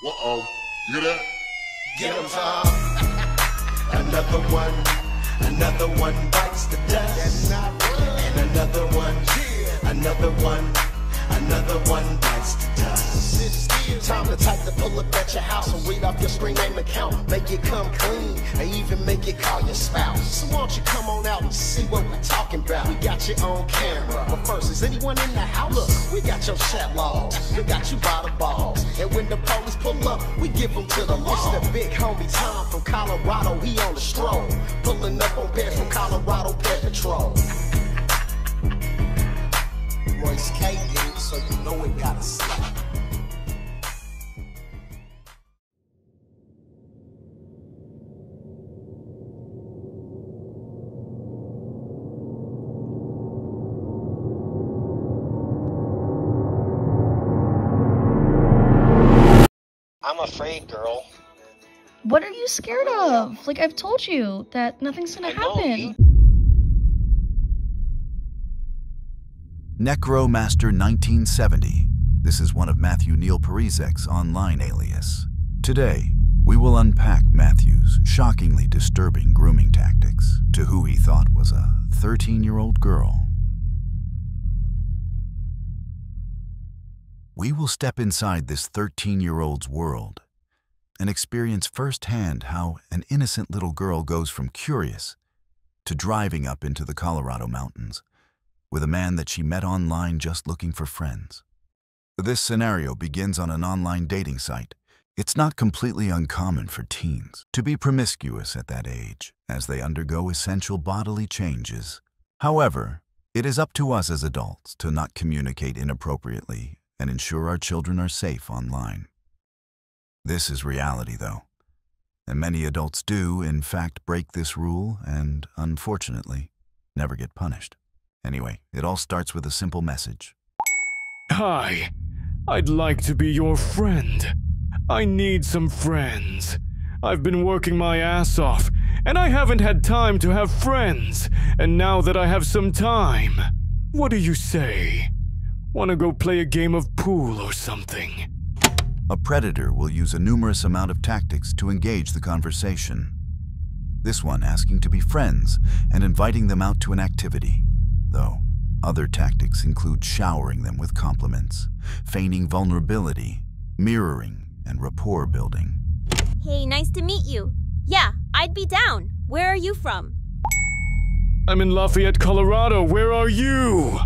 Uh-oh. You hear that? Get 'em, Tom. Another one bites the dust. And another one bites the dust. Time to type the pull up at your house and read off your screen name account. Make it come clean, and even make it call your spouse. So won't you come on out and see what we're talking about? We got you on camera, but first, is anyone in the house? Look, we got your chat logs, we got you by the balls. And when the police pull up, we give them to the law. It's the big homie Tom from Colorado, he on the stroll. Pulling up on pairs from Colorado Pet Patrol. Royce K did it, so you know it gotta slap. I'm afraid, girl. What are you scared of? Like, I've told you that nothing's gonna happen. Necromaster 1970. This is one of Matthew Neil Parizek's online alias. Today, we will unpack Matthew's shockingly disturbing grooming tactics to who he thought was a 13-year-old girl. We will step inside this 13-year-old's world and experience firsthand how an innocent little girl goes from curious to driving up into the Colorado mountains with a man that she met online just looking for friends. This scenario begins on an online dating site. It's not completely uncommon for teens to be promiscuous at that age as they undergo essential bodily changes. However, it is up to us as adults to not communicate inappropriately and ensure our children are safe online. This is reality, though, and many adults do, in fact, break this rule and, unfortunately, never get punished. Anyway, it all starts with a simple message. Hi, I'd like to be your friend. I need some friends. I've been working my ass off, and I haven't had time to have friends, and now that I have some time, what do you say? Want to go play a game of pool or something? A predator will use a numerous amount of tactics to engage the conversation. This one asking to be friends and inviting them out to an activity, though other tactics include showering them with compliments, feigning vulnerability, mirroring, and rapport building. Hey, nice to meet you. Yeah, I'd be down. Where are you from? I'm in Lafayette, Colorado. Where are you?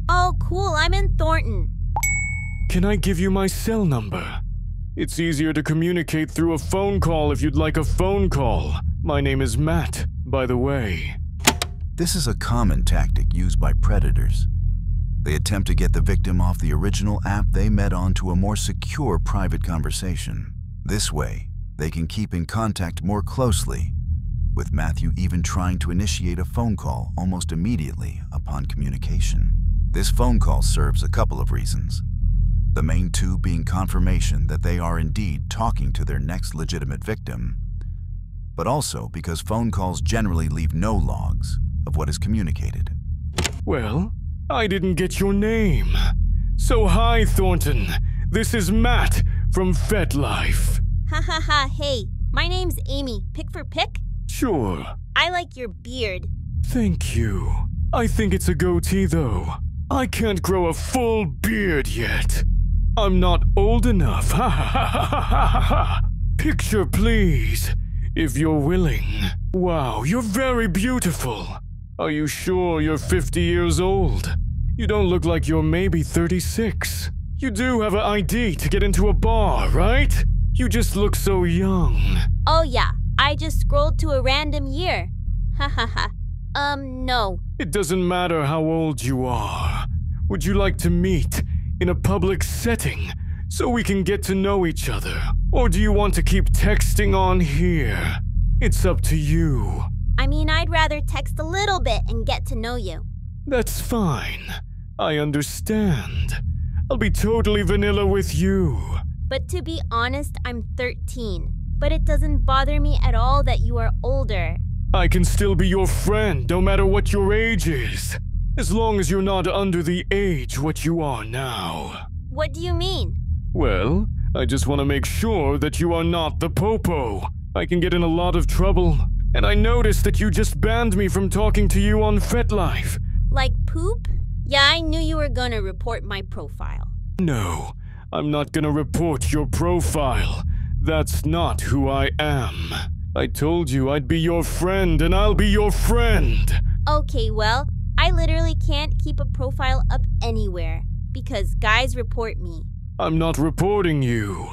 Oh, cool. I'm in Thornton. Can I give you my cell number? It's easier to communicate through a phone call if you'd like a phone call. My name is Matt, by the way. This is a common tactic used by predators. They attempt to get the victim off the original app they met on to a more secure private conversation. This way, they can keep in contact more closely, with Matthew even trying to initiate a phone call almost immediately upon communication. This phone call serves a couple of reasons. The main two being confirmation that they are indeed talking to their next legitimate victim, but also because phone calls generally leave no logs of what is communicated. Well, I didn't get your name. So hi, Thornton. This is Matt from FetLife. Ha ha ha, hey. My name's Amy. Pick for pick? Sure. I like your beard. Thank you. I think it's a goatee, though. I can't grow a full beard yet. I'm not old enough. Ha ha ha ha ha ha. Picture, please, if you're willing. Wow, you're very beautiful. Are you sure you're 50 years old? You don't look like you're maybe 36. You do have an ID to get into a bar, right? You just look so young. Oh yeah, I just scrolled to a random year. Ha ha ha. No. It doesn't matter how old you are. Would you like to meet in a public setting so we can get to know each other? Or do you want to keep texting on here? It's up to you. I mean, I'd rather text a little bit and get to know you. That's fine. I understand. I'll be totally vanilla with you. But to be honest, I'm 13. But it doesn't bother me at all that you are older. I can still be your friend no matter what your age is. As long as you're not under the age what you are now. What do you mean? Well, I just want to make sure that you are not the Popo. I can get in a lot of trouble. And I noticed that you just banned me from talking to you on FetLife. Like poop? Yeah, I knew you were gonna report my profile. No, I'm not gonna report your profile. That's not who I am. I told you I'd be your friend, and I'll be your friend. Okay, well, I literally can't keep a profile up anywhere because guys report me. I'm not reporting you.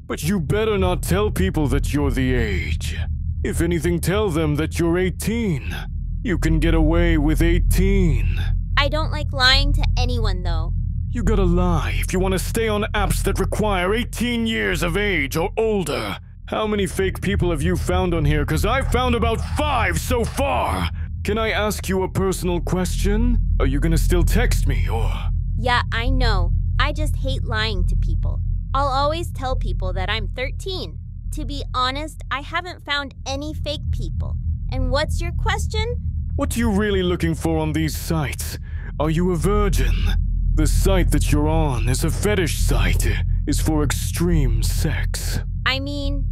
But you better not tell people that you're the age. If anything, tell them that you're 18. You can get away with 18. I don't like lying to anyone, though. You gotta lie if you want to stay on apps that require 18 years of age or older. How many fake people have you found on here? Cause I've found about 5 so far. Can I ask you a personal question? Are you gonna still text me or? Yeah, I know. I just hate lying to people. I'll always tell people that I'm 13. To be honest, I haven't found any fake people. And what's your question? What are you really looking for on these sites? Are you a virgin? The site that you're on is a fetish site. Is for extreme sex. I mean,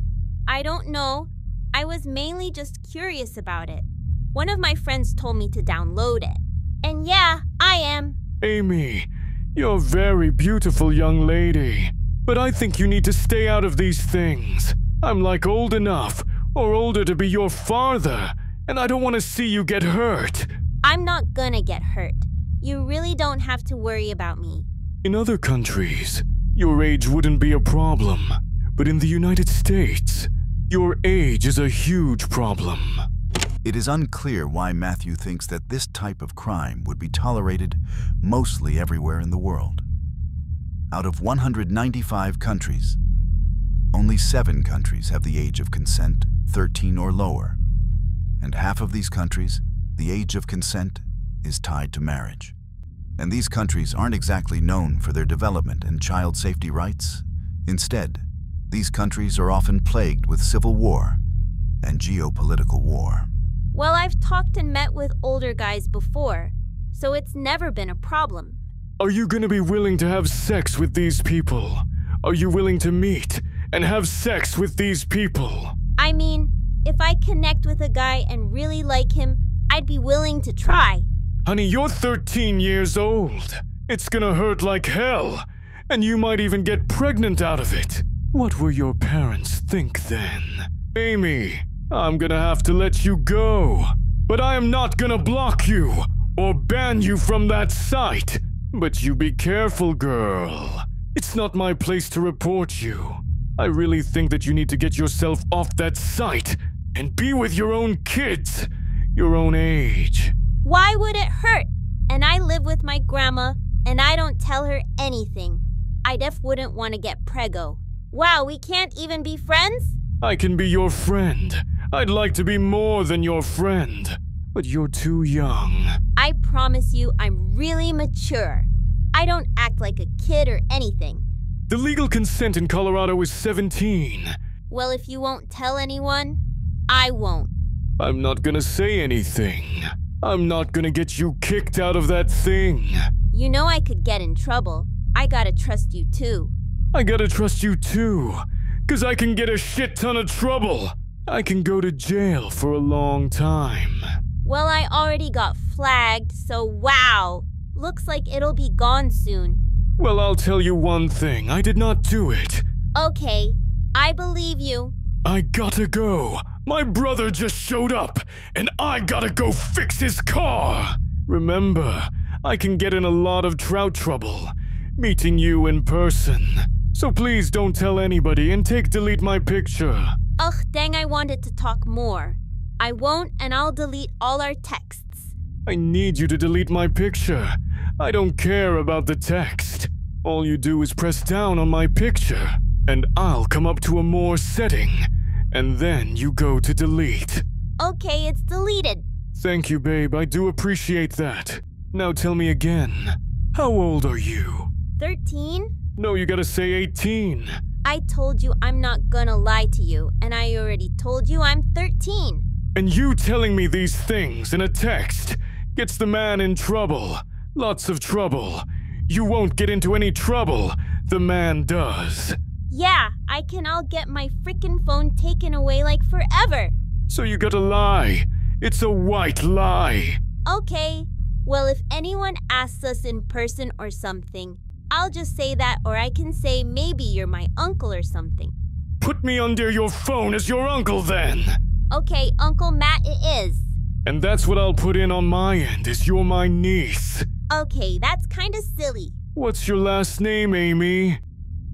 I don't know. I was mainly just curious about it. One of my friends told me to download it. And yeah, I am. Amy, you're a very beautiful young lady. But I think you need to stay out of these things. I'm like old enough or older to be your father, and I don't want to see you get hurt. I'm not gonna get hurt. You really don't have to worry about me. In other countries, your age wouldn't be a problem. But in the United States, your age is a huge problem. It is unclear why Matthew thinks that this type of crime would be tolerated mostly everywhere in the world. Out of 195 countries, only 7 countries have the age of consent 13 or lower, and half of these countries, the age of consent is tied to marriage. And these countries aren't exactly known for their development and child safety rights. Instead, these countries are often plagued with civil war and geopolitical war. Well, I've talked and met with older guys before, so it's never been a problem. Are you gonna be willing to have sex with these people? Are you willing to meet and have sex with these people? I mean, if I connect with a guy and really like him, I'd be willing to try. Honey, you're 13 years old. It's gonna hurt like hell, and you might even get pregnant out of it. What will your parents think then? Amy, I'm gonna have to let you go, but I am not gonna block you or ban you from that site. But you be careful, girl. It's not my place to report you. I really think that you need to get yourself off that site and be with your own kids, your own age. Why would it hurt? And I live with my grandma, and I don't tell her anything. I def wouldn't want to get preggo. Wow, we can't even be friends? I can be your friend. I'd like to be more than your friend, but you're too young. I promise you I'm really mature. I don't act like a kid or anything. The legal consent in Colorado is 17. Well, if you won't tell anyone, I won't. I'm not gonna say anything. I'm not gonna get you kicked out of that thing. You know I could get in trouble. I gotta trust you too. I gotta trust you too, 'cause I can get a shit ton of trouble. I can go to jail for a long time. Well, I already got flagged, so wow. Looks like it'll be gone soon. Well, I'll tell you one thing. I did not do it. Okay, I believe you. I gotta go. My brother just showed up, and I gotta go fix his car. Remember, I can get in a lot of trout trouble meeting you in person. So please don't tell anybody and delete my picture. Ugh, dang, I wanted to talk more. I won't, and I'll delete all our texts. I need you to delete my picture. I don't care about the text. All you do is press down on my picture, and I'll come up to a more setting, and then you go to delete. Okay, it's deleted. Thank you, babe. I do appreciate that. Now tell me again. How old are you? 13? No, you gotta say 18. I told you I'm not gonna lie to you, and I already told you I'm 13. And you telling me these things in a text gets the man in trouble. Lots of trouble. You won't get into any trouble. The man does. Yeah, I'll get my frickin' phone taken away like forever. So you gotta lie. It's a white lie. Okay. Well, if anyone asks us in person or something, I'll just say that, or I can say maybe you're my uncle or something. Put me under your phone as your uncle then. Okay, Uncle Matt it is. And that's what I'll put in on my end, is you're my niece. Okay, that's kinda silly. What's your last name, Amy?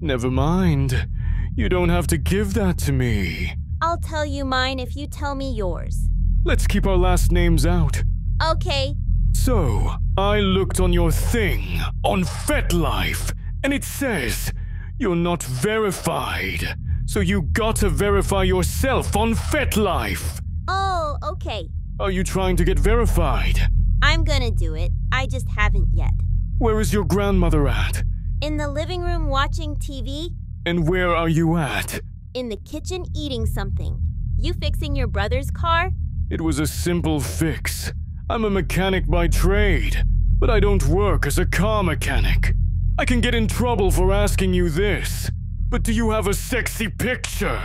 Never mind. You don't have to give that to me. I'll tell you mine if you tell me yours. Let's keep our last names out. Okay. So, I looked on your thing, on FetLife, and it says you're not verified. So you gotta verify yourself on FetLife. Oh, okay. Are you trying to get verified? I'm gonna do it. I just haven't yet. Where is your grandmother at? In the living room watching TV. And where are you at? In the kitchen eating something. You fixing your brother's car? It was a simple fix. I'm a mechanic by trade, but I don't work as a car mechanic. I can get in trouble for asking you this, but do you have a sexy picture?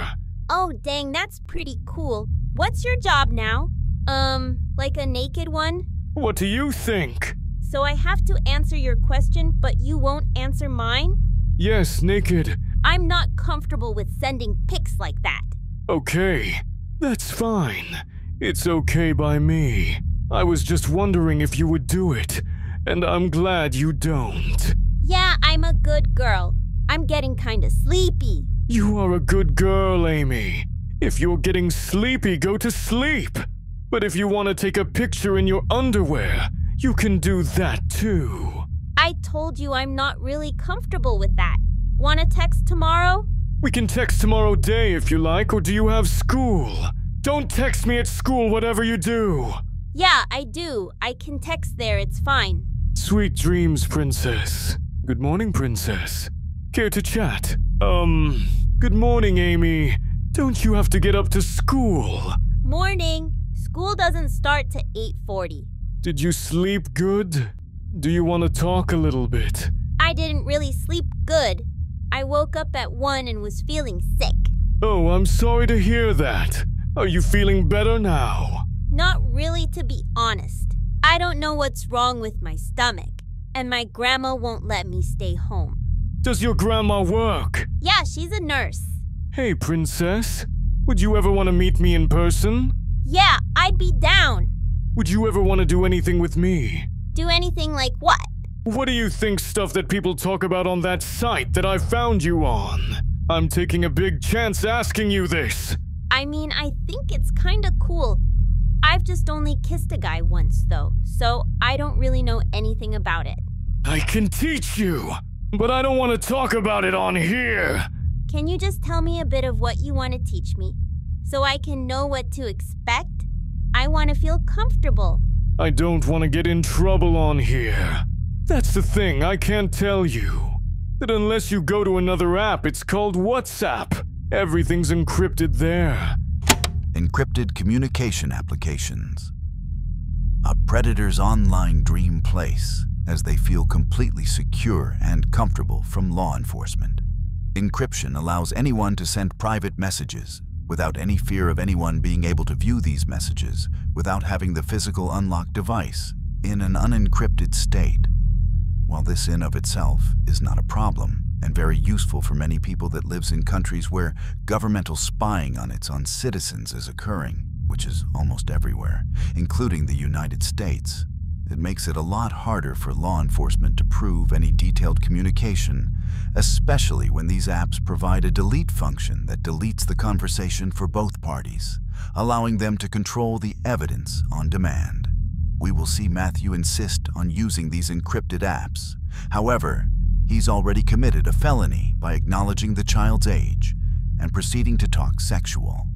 Oh, dang, that's pretty cool. What's your job now? Like a naked one? What do you think? So I have to answer your question, but you won't answer mine? Yes, naked. I'm not comfortable with sending pics like that. Okay, that's fine. It's okay by me. I was just wondering if you would do it, and I'm glad you don't. Yeah, I'm a good girl. I'm getting kinda sleepy. You are a good girl, Amy. If you're getting sleepy, go to sleep. But if you want to take a picture in your underwear, you can do that too. I told you I'm not really comfortable with that. Wanna text tomorrow? We can text tomorrow day if you like, or do you have school? Don't text me at school, whatever you do. Yeah, I do. I can text there, it's fine. Sweet dreams, princess. Good morning, princess. Care to chat? Good morning, Amy. Don't you have to get up to school? Morning. School doesn't start till 8:40. Did you sleep good? Do you want to talk a little bit? I didn't really sleep good. I woke up at 1 and was feeling sick. Oh, I'm sorry to hear that. Are you feeling better now? Not really, to be honest. I don't know what's wrong with my stomach, and my grandma won't let me stay home. Does your grandma work? Yeah, she's a nurse. Hey, princess. Would you ever want to meet me in person? Yeah, I'd be down. Would you ever want to do anything with me? Do anything like what? What do you think stuff that people talk about on that site that I found you on? I'm taking a big chance asking you this. I mean, I think it's kinda cool. I've just only kissed a guy once, though, so I don't really know anything about it. I can teach you, but I don't want to talk about it on here. Can you just tell me a bit of what you want to teach me, so I can know what to expect? I want to feel comfortable. I don't want to get in trouble on here. That's the thing, I can't tell you. That unless you go to another app, it's called WhatsApp. Everything's encrypted there. Encrypted communication applications. A predator's online dream place as they feel completely secure and comfortable from law enforcement. Encryption allows anyone to send private messages without any fear of anyone being able to view these messages without having the physical unlocked device in an unencrypted state. While this in of itself is not a problem and very useful for many people that lives in countries where governmental spying on citizens is occurring, which is almost everywhere, including the United States, it makes it a lot harder for law enforcement to prove any detailed communication, especially when these apps provide a delete function that deletes the conversation for both parties, allowing them to control the evidence on demand. We will see Matthew insist on using these encrypted apps. However, he's already committed a felony by acknowledging the child's age and proceeding to talk sexual.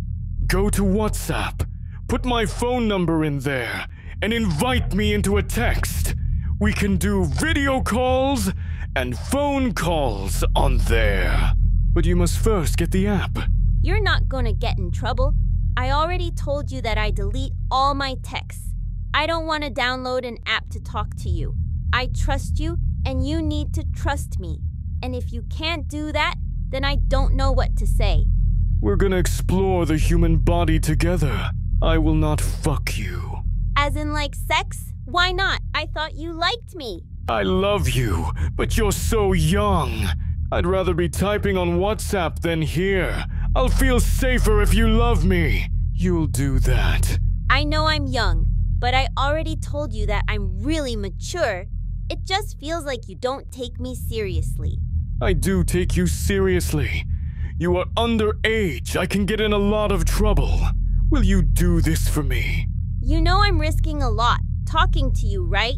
Go to WhatsApp, put my phone number in there, and invite me into a text. We can do video calls and phone calls on there. But you must first get the app. You're not gonna get in trouble. I already told you that I delete all my texts. I don't want to download an app to talk to you. I trust you, and you need to trust me. And if you can't do that, then I don't know what to say. We're gonna explore the human body together. I will not fuck you. As in like sex? Why not? I thought you liked me. I love you, but you're so young. I'd rather be typing on WhatsApp than here. I'll feel safer if you love me. You'll do that. I know I'm young, but I already told you that I'm really mature. It just feels like you don't take me seriously. I do take you seriously. You are underage. I can get in a lot of trouble. Will you do this for me? You know I'm risking a lot talking to you, right?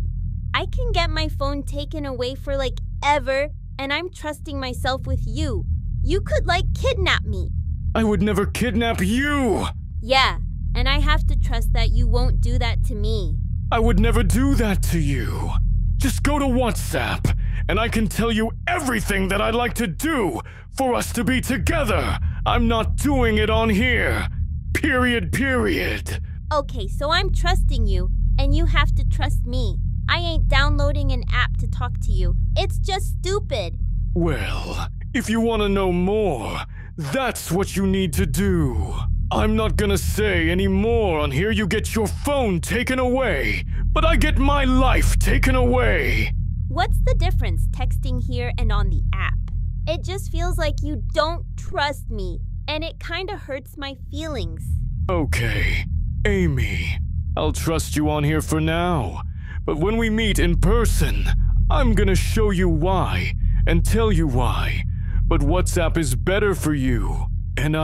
I can get my phone taken away for like ever, and I'm trusting myself with you. You could like kidnap me. I would never kidnap you. Yeah, and I have to trust that you won't do that to me. I would never do that to you. Just go to WhatsApp, and I can tell you everything that I'd like to do for us to be together. I'm not doing it on here. Period. Okay, so I'm trusting you, and you have to trust me. I ain't downloading an app to talk to you. It's just stupid. Well, if you want to know more, that's what you need to do. I'm not gonna say any more on here. You get your phone taken away, but I get my life taken away. What's the difference texting here and on the app? It just feels like you don't trust me, and it kinda hurts my feelings. Okay, Amy, I'll trust you on here for now, but when we meet in person, I'm gonna show you why and tell you why. But WhatsApp is better for you, and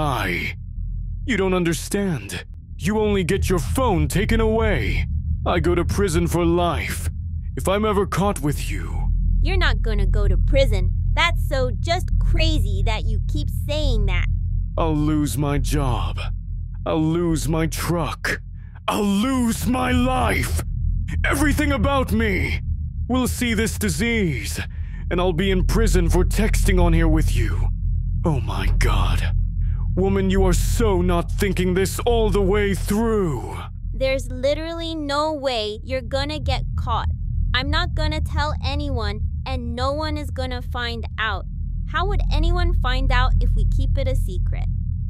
You don't understand. You only get your phone taken away. I go to prison for life. If I'm ever caught with you... You're not gonna go to prison. That's so just crazy that you keep saying that. I'll lose my job. I'll lose my truck. I'll lose my life. Everything about me. We'll see this disease, and I'll be in prison for texting on here with you. Oh my God. Woman, you are so not thinking this all the way through. There's literally no way you're gonna get caught. I'm not gonna tell anyone, and no one is gonna find out. How would anyone find out if we keep it a secret?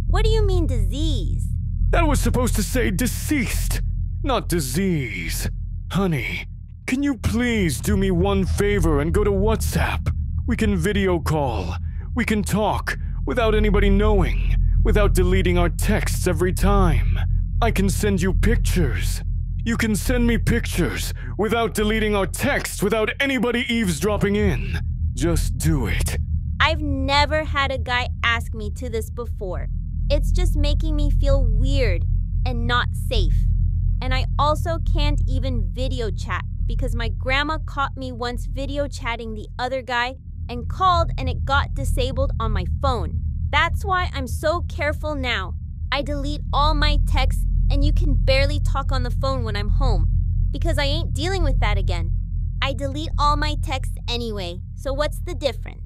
What do you mean disease? That was supposed to say deceased, not disease. Honey, can you please do me one favor and go to WhatsApp? We can video call. We can talk without anybody knowing, without deleting our texts every time. I can send you pictures. You can send me pictures without deleting our text, without anybody eavesdropping in. Just do it. I've never had a guy ask me to this before. It's just making me feel weird and not safe. And I also can't even video chat because my grandma caught me once video chatting the other guy and called and it got disabled on my phone. That's why I'm so careful now. I delete all my texts and you can barely talk on the phone when I'm home because I ain't dealing with that again. I delete all my texts anyway, so what's the difference?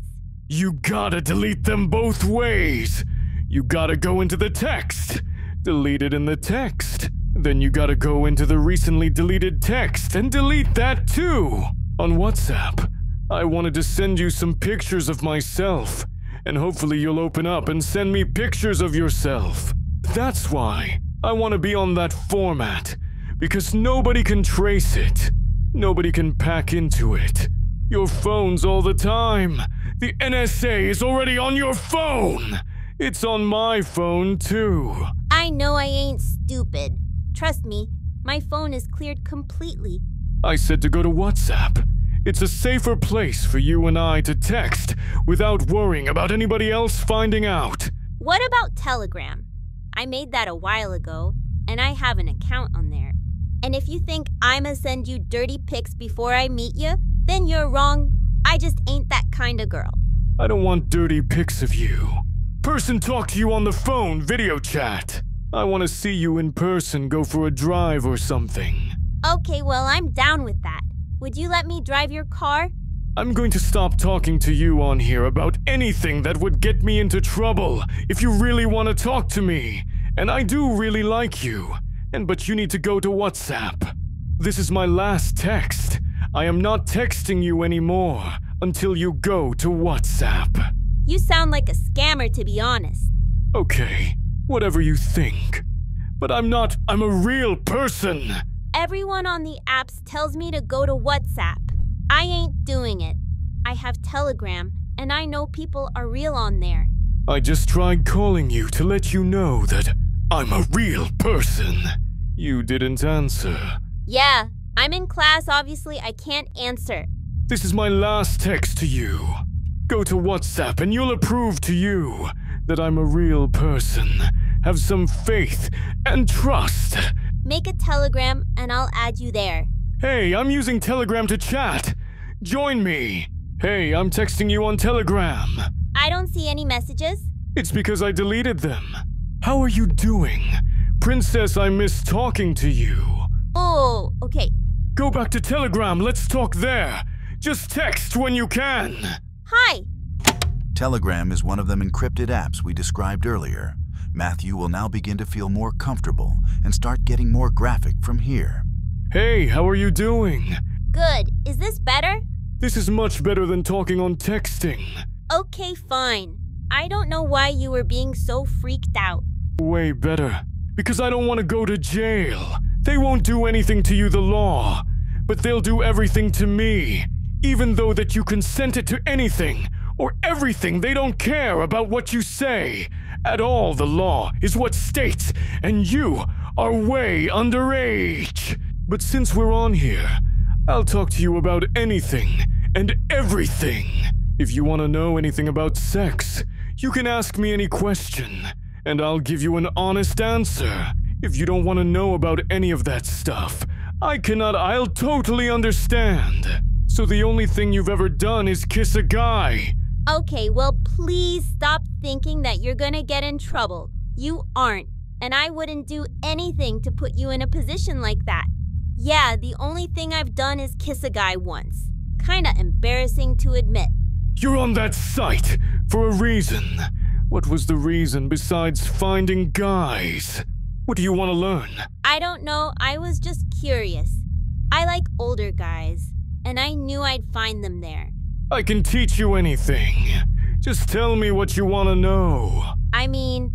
You gotta delete them both ways. You gotta go into the text, delete it in the text. Then you gotta go into the recently deleted text and delete that too. On WhatsApp, I wanted to send you some pictures of myself, and hopefully you'll open up and send me pictures of yourself. That's why I want to be on that format, because nobody can trace it. Nobody can pack into it. Your phone's all the time. The NSA is already on your phone. It's on my phone too. I know I ain't stupid. Trust me, my phone is cleared completely. I said to go to WhatsApp. It's a safer place for you and I to text without worrying about anybody else finding out. What about Telegram? I made that a while ago, and I have an account on there. And if you think I'ma send you dirty pics before I meet you, then you're wrong. I just ain't that kind of girl. I don't want dirty pics of you. Person talk to you on the phone, video chat. I want to see you in person, go for a drive or something. Okay, well, I'm down with that. Would you let me drive your car? I'm going to stop talking to you on here about anything that would get me into trouble if you really want to talk to me. And I do really like you. But you need to go to WhatsApp. This is my last text. I am not texting you anymore until you go to WhatsApp. You sound like a scammer, to be honest. Okay, whatever you think. But I'm a real person. Everyone on the apps tells me to go to WhatsApp. I ain't doing it. I have Telegram, and I know people are real on there. I just tried calling you to let you know that I'm a real person. You didn't answer. Yeah, I'm in class, obviously I can't answer. This is my last text to you. Go to WhatsApp and you'll prove to you that I'm a real person. Have some faith and trust. Make a Telegram and I'll add you there. Hey, I'm using Telegram to chat. Join me. Hey, I'm texting you on Telegram. I don't see any messages. It's because I deleted them. How are you doing? Princess, I miss talking to you. Oh, okay. Go back to Telegram, let's talk there. Just text when you can. Hi. Telegram is one of them encrypted apps we described earlier. Matthew will now begin to feel more comfortable and start getting more graphic from here. Hey, how are you doing? Good. Is this better? This is much better than talking on texting. Okay, fine. I don't know why you were being so freaked out. Way better. Because I don't want to go to jail. They won't do anything to you, the law. But they'll do everything to me. Even though that you consented to anything or everything, they don't care about what you say. At all, the law is what states, and you are way underage. But since we're on here, I'll talk to you about anything and everything. If you want to know anything about sex, you can ask me any question, and I'll give you an honest answer. If you don't want to know about any of that stuff, I'll totally understand. So the only thing you've ever done is kiss a guy. Okay, well, please stop thinking that you're gonna get in trouble. You aren't, and I wouldn't do anything to put you in a position like that. Yeah, the only thing I've done is kiss a guy once. Kinda embarrassing to admit. You're on that site for a reason. What was the reason besides finding guys? What do you want to learn? I don't know, I was just curious. I like older guys, and I knew I'd find them there. I can teach you anything. Just tell me what you want to know. I mean,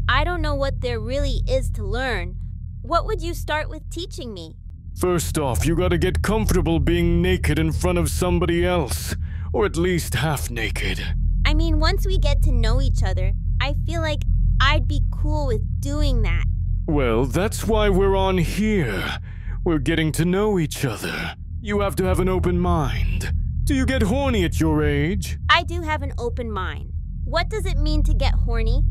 I don't know what there really is to learn. What would you start with teaching me? First off, you gotta get comfortable being naked in front of somebody else. Or at least half naked. I mean, once we get to know each other, I feel like I'd be cool with doing that. Well, that's why we're on here. We're getting to know each other. You have to have an open mind. Do you get horny at your age? I do have an open mind. What does it mean to get horny?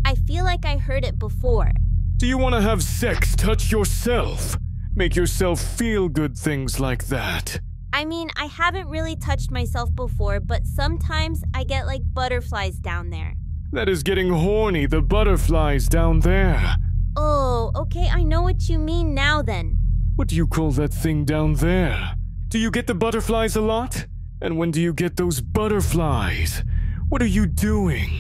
I feel like I heard it before. Do you want to have sex touch yourself? Make yourself feel good, things like that. I mean, I haven't really touched myself before, but sometimes I get like butterflies down there. That is getting horny, the butterflies down there. Oh, okay, I know what you mean now then. What do you call that thing down there? Do you get the butterflies a lot? And when do you get those butterflies? What are you doing?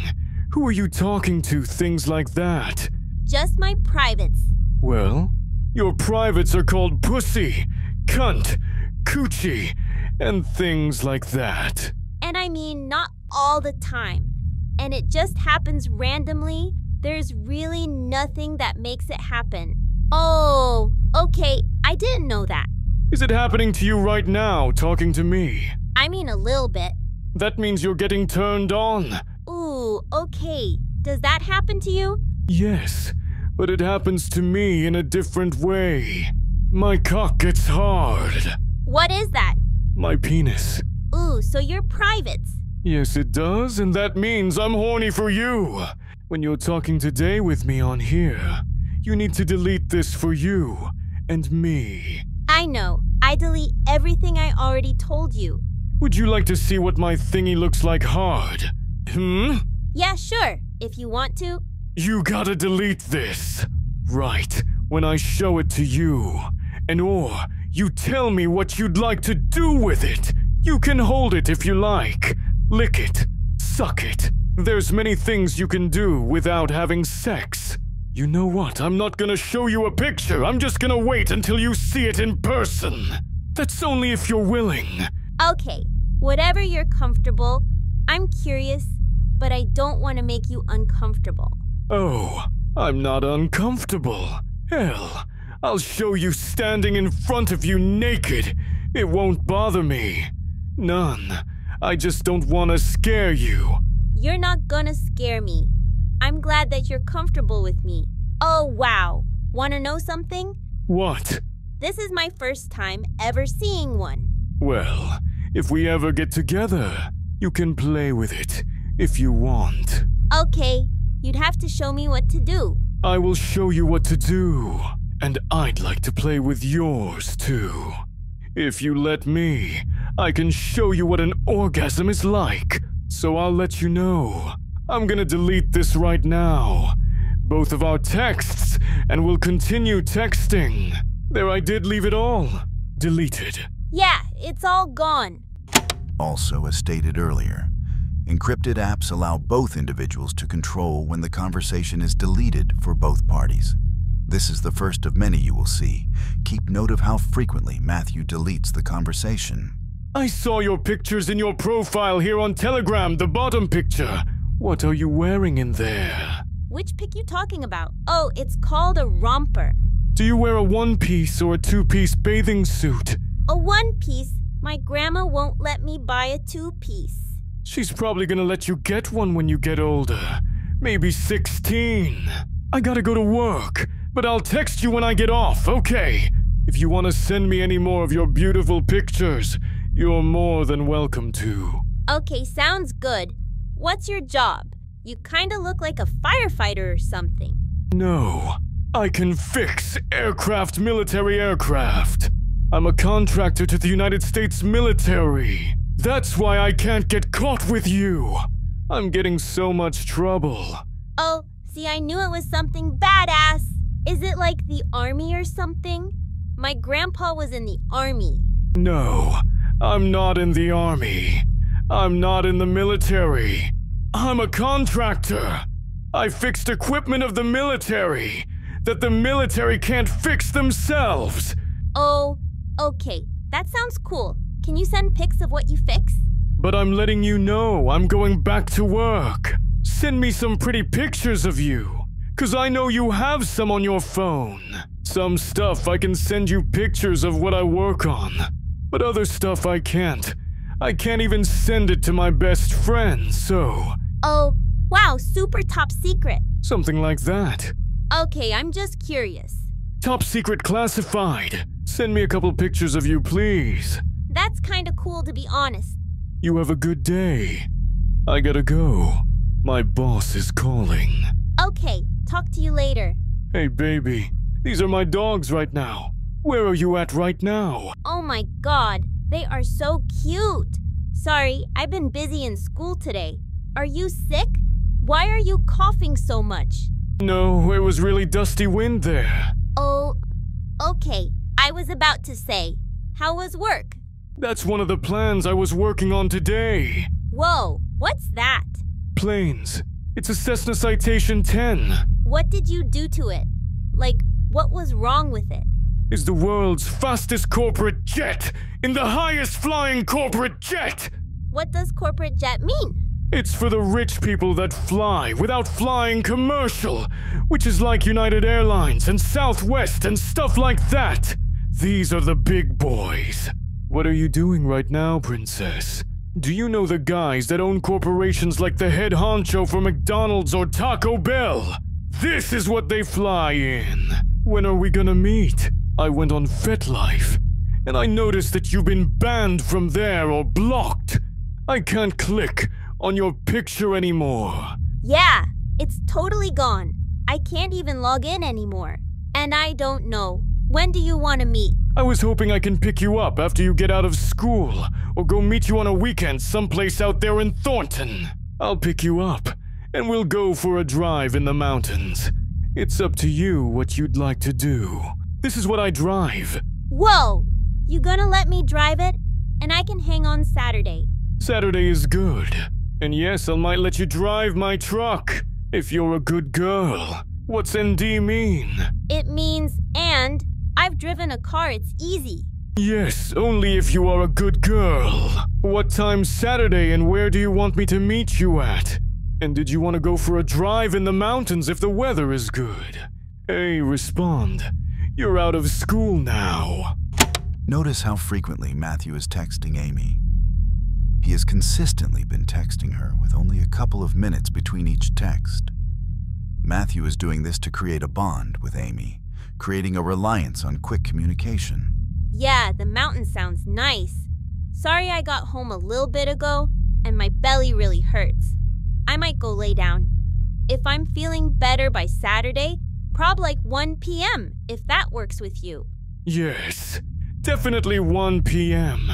Who are you talking to? Things like that. Just my privates. Well, your privates are called pussy, cunt, coochie, and things like that. And I mean not all the time. And it just happens randomly. There's really nothing that makes it happen. Oh, okay, I didn't know that. Is it happening to you right now, talking to me? I mean a little bit. That means you're getting turned on. Ooh, okay. Does that happen to you? Yes, but it happens to me in a different way. My cock gets hard. What is that? My penis. Ooh, so you're privates. Yes, it does, and that means I'm horny for you. When you're talking today with me on here, you need to delete this for you and me. I know. I delete everything I already told you. Would you like to see what my thingy looks like hard? Yeah, sure. If you want to. You gotta delete this. Right, when I show it to you. Or you tell me what you'd like to do with it. You can hold it if you like. Lick it. Suck it. There's many things you can do without having sex. You know what? I'm not gonna show you a picture. I'm just gonna wait until you see it in person. That's only if you're willing. Okay, whatever you're comfortable. I'm curious. but I don't want to make you uncomfortable. Oh, I'm not uncomfortable. Hell, I'll show you standing in front of you naked. It won't bother me. None. I just don't want to scare you. You're not gonna scare me. I'm glad that you're comfortable with me. Oh, wow. Wanna know something? What? This is my first time ever seeing one. Well, if we ever get together, you can play with it if you want. Okay, you'd have to show me what to do. I will show you what to do, and I'd like to play with yours too. If you let me, I can show you what an orgasm is like. So I'll let you know. I'm gonna delete this right now. Both of our texts, and we'll continue texting. There, I did leave it all. Deleted. Yeah, it's all gone. Also, as stated earlier, encrypted apps allow both individuals to control when the conversation is deleted for both parties. This is the first of many you will see. Keep note of how frequently Matthew deletes the conversation. I saw your pictures in your profile here on Telegram, the bottom picture. What are you wearing in there? Which pic you talking about? Oh, it's called a romper. Do you wear a one-piece or a two-piece bathing suit? A one-piece? My grandma won't let me buy a two-piece. She's probably gonna let you get one when you get older. Maybe 16. I gotta go to work, but I'll text you when I get off, okay? If you want to send me any more of your beautiful pictures, you're more than welcome to. Okay, sounds good. What's your job? You kinda look like a firefighter or something. No, I can fix military aircraft. I'm a contractor to the United States military. That's why I can't get caught with you. I'm getting so much trouble. Oh, see, I knew it was something badass. Is it like the army or something? My grandpa was in the army. No, I'm not in the army. I'm not in the military. I'm a contractor. I fixed equipment of the military that the military can't fix themselves. Oh, okay. That sounds cool. Can you send pics of what you fix? But I'm letting you know I'm going back to work. Send me some pretty pictures of you, 'cause I know you have some on your phone. Some stuff I can send you pictures of what I work on, but other stuff I can't. I can't even send it to my best friend, so... Oh, wow, super top secret. Something like that. Okay, I'm just curious. Top secret classified. Send me a couple pictures of you, please. That's kinda cool, to be honest. You have a good day. I gotta go. My boss is calling. Okay, talk to you later. Hey, baby. These are my dogs right now. Where are you at right now? Oh my god, they are so cute. Sorry, I've been busy in school today. Are you sick? Why are you coughing so much? No, it was really dusty wind there. Oh, okay. I was about to say, how was work? That's one of the plans I was working on today. Whoa, what's that? Planes. It's a Cessna Citation 10. What did you do to it? Like, what was wrong with it? It's the world's fastest corporate jet in the highest flying corporate jet. What does corporate jet mean? It's for the rich people that fly without flying commercial, which is like United Airlines and Southwest and stuff like that. These are the big boys. What are you doing right now, princess? Do you know the guys that own corporations like the head honcho for McDonald's or Taco Bell? This is what they fly in. When are we gonna meet? I went on FetLife, and I noticed that you've been banned from there or blocked. I can't click on your picture anymore. Yeah, it's totally gone. I can't even log in anymore. And I don't know. When do you want to meet? I was hoping I can pick you up after you get out of school, or go meet you on a weekend someplace out there in Thornton. I'll pick you up, and we'll go for a drive in the mountains. It's up to you what you'd like to do. This is what I drive. Whoa! You gonna let me drive it? And I can hang on Saturday. Saturday is good. And yes, I might let you drive my truck, if you're a good girl. What's ND mean? It means, and I've driven a car, it's easy. Yes, only if you are a good girl. What time Saturday and where do you want me to meet you at? And did you want to go for a drive in the mountains if the weather is good? Hey, respond. You're out of school now. Notice how frequently Matthew is texting Amy. He has consistently been texting her with only a couple of minutes between each text. Matthew is doing this to create a bond with Amy, creating a reliance on quick communication. Yeah, the mountain sounds nice. Sorry I got home a little bit ago, and my belly really hurts. I might go lay down. If I'm feeling better by Saturday, prob like 1 p.m., if that works with you. Yes, definitely 1 p.m.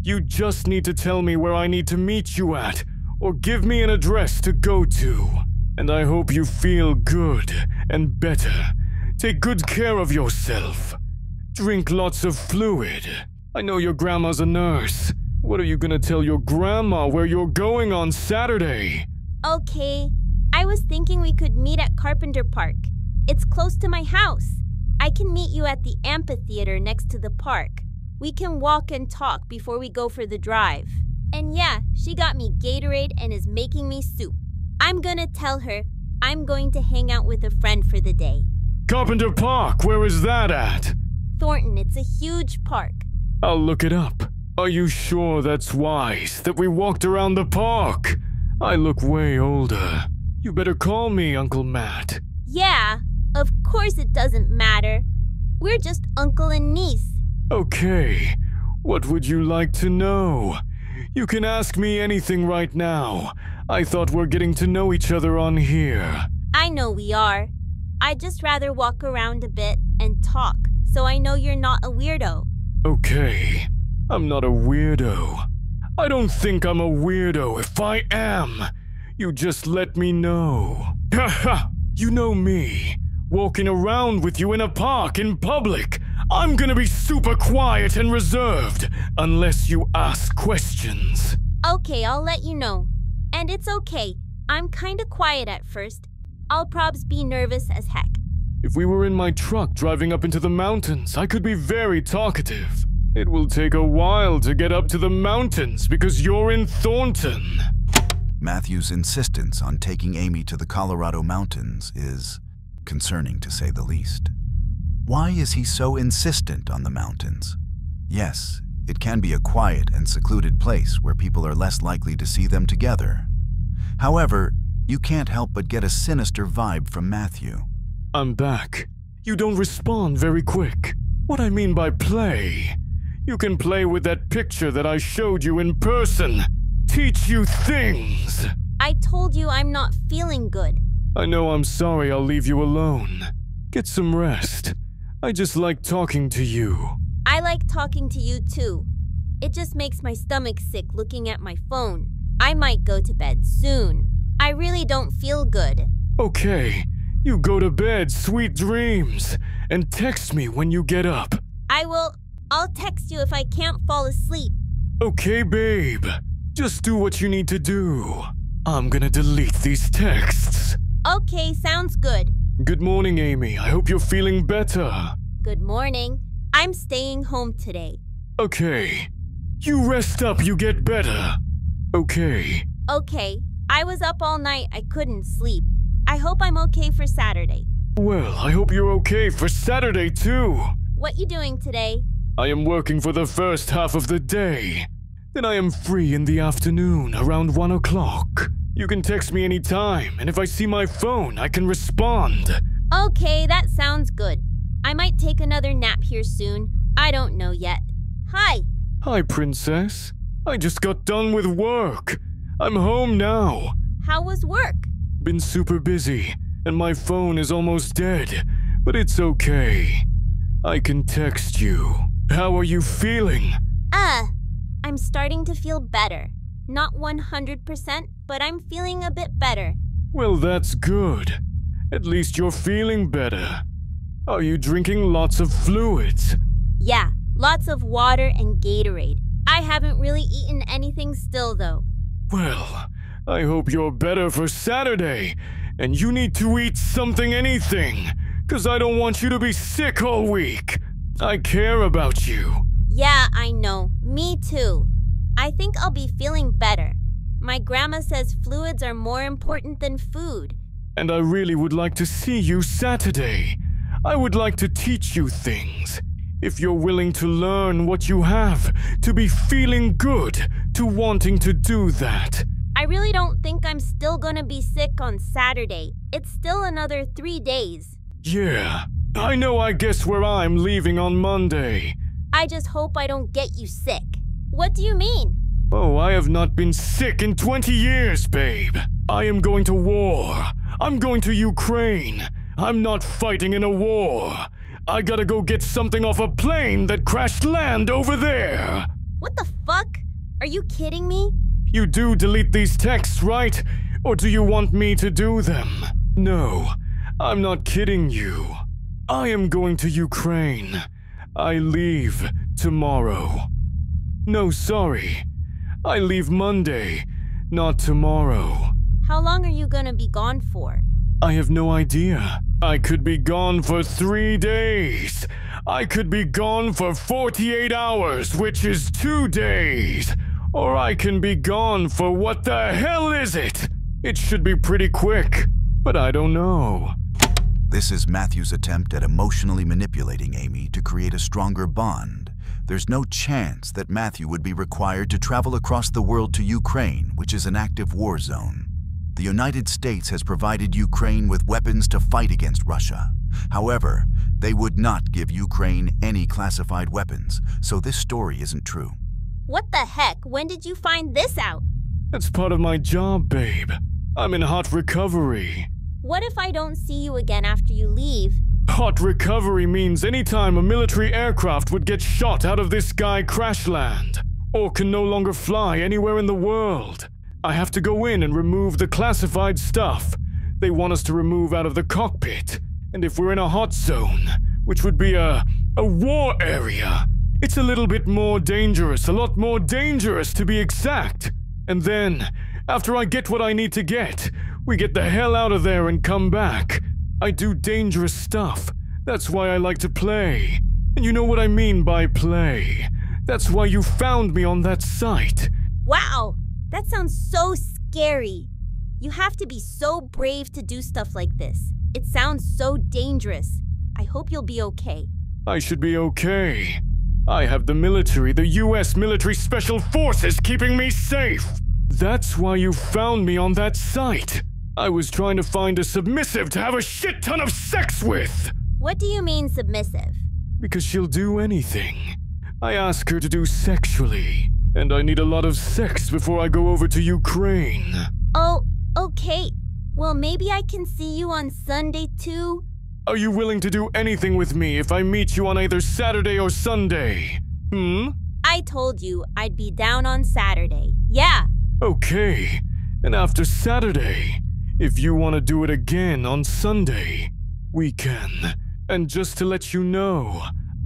You just need to tell me where I need to meet you at, or give me an address to go to. And I hope you feel good and better. Take good care of yourself. Drink lots of fluid. I know your grandma's a nurse. What are you gonna tell your grandma where you're going on Saturday? Okay, I was thinking we could meet at Carpenter Park. It's close to my house. I can meet you at the amphitheater next to the park. We can walk and talk before we go for the drive. And yeah, she got me Gatorade and is making me soup. I'm gonna tell her I'm going to hang out with a friend for the day. Carpenter Park, where is that at? Thornton, it's a huge park. I'll look it up. Are you sure that's wise, that we walked around the park? I look way older. You better call me Uncle Matt. Yeah, of course it doesn't matter. We're just uncle and niece. Okay, what would you like to know? You can ask me anything right now. I thought we're getting to know each other on here. I know we are. I'd just rather walk around a bit and talk, so I know you're not a weirdo. Okay, I'm not a weirdo. I don't think I'm a weirdo. If I am, you just let me know. Haha, you know me. Walking around with you in a park in public. I'm gonna be super quiet and reserved, unless you ask questions. Okay, I'll let you know. And it's okay. I'm kinda quiet at first. I'll probs be nervous as heck. If we were in my truck driving up into the mountains, I could be very talkative. It will take a while to get up to the mountains because you're in Thornton. Matthew's insistence on taking Amy to the Colorado mountains is concerning, to say the least. Why is he so insistent on the mountains? Yes, it can be a quiet and secluded place where people are less likely to see them together. However, you can't help but get a sinister vibe from Matthew. I'm back. You don't respond very quick. What I mean by play? You can play with that picture that I showed you in person. Teach you things. I told you I'm not feeling good. I know I'm sorry I'll leave you alone. Get some rest. I just like talking to you. I like talking to you too. It just makes my stomach sick looking at my phone. I might go to bed soon. I really don't feel good. Okay, you go to bed, sweet dreams, and text me when you get up. I will. I'll text you if I can't fall asleep. Okay, babe. Just do what you need to do. I'm gonna delete these texts. Okay, sounds good. Good morning, Amy. I hope you're feeling better. Good morning. I'm staying home today. Okay. You rest up, you get better. Okay. Okay. I was up all night. I couldn't sleep. I hope I'm okay for Saturday. Well, I hope you're okay for Saturday, too. What you doing today? I am working for the first half of the day. Then I am free in the afternoon, around 1 o'clock. You can text me anytime, and if I see my phone, I can respond. Okay, that sounds good. I might take another nap here soon. I don't know yet. Hi. Hi, Princess. I just got done with work. I'm home now. How was work? Been super busy, and my phone is almost dead, but it's okay. I can text you. How are you feeling? I'm starting to feel better. Not 100%, but I'm feeling a bit better. Well, that's good. At least you're feeling better. Are you drinking lots of fluids? Yeah, lots of water and Gatorade. I haven't really eaten anything still, though. Well, I hope you're better for Saturday. And you need to eat something, anything. 'Cause I don't want you to be sick all week. I care about you. Yeah, I know. Me too. I think I'll be feeling better. My grandma says fluids are more important than food. And I really would like to see you Saturday. I would like to teach you things. If you're willing to learn what you have, to be feeling good, to wanting to do that. I really don't think I'm still gonna be sick on Saturday. It's still another 3 days. Yeah, I know I guess where I'm leaving on Monday. I just hope I don't get you sick. What do you mean? Oh, I have not been sick in 20 years, babe. I am going to war. I'm going to Ukraine. I'm not fighting in a war. I gotta go get something off a plane that crashed land over there. What the fuck? Are you kidding me? You do delete these texts, right? Or do you want me to do them? No, I'm not kidding you. I am going to Ukraine. I leave tomorrow. No, sorry. I leave Monday, not tomorrow. How long are you gonna be gone for? I have no idea. I could be gone for 3 days. I could be gone for 48 hours, which is 2 days. Or I can be gone for what the hell is it? It should be pretty quick, but I don't know. This is Matthew's attempt at emotionally manipulating Amy to create a stronger bond. There's no chance that Matthew would be required to travel across the world to Ukraine, which is an active war zone. The United States has provided Ukraine with weapons to fight against Russia. However, they would not give Ukraine any classified weapons, so this story isn't true. What the heck? When did you find this out? That's part of my job, babe. I'm in hot recovery. What if I don't see you again after you leave? Hot recovery means any time a military aircraft would get shot out of this sky crash land, or can no longer fly anywhere in the world. I have to go in and remove the classified stuff they want us to remove out of the cockpit. And if we're in a hot zone, which would be a war area, it's a little bit more dangerous, a lot more dangerous to be exact. And then, after I get what I need to get, we get the hell out of there and come back. I do dangerous stuff. That's why I like to play. And you know what I mean by play. That's why you found me on that site. Wow, that sounds so scary. You have to be so brave to do stuff like this. It sounds so dangerous. I hope you'll be okay. I should be okay. I have the military, the US Military Special Forces keeping me safe. That's why you found me on that site. I was trying to find a submissive to have a shit ton of sex with. What do you mean submissive? Because she'll do anything. I ask her to do sexually, and I need a lot of sex before I go over to Ukraine. Oh, okay. Well, maybe I can see you on Sunday too? Are you willing to do anything with me if I meet you on either Saturday or Sunday? I told you I'd be down on Saturday. Yeah. Okay. And after Saturday, if you want to do it again on Sunday, we can. And just to let you know,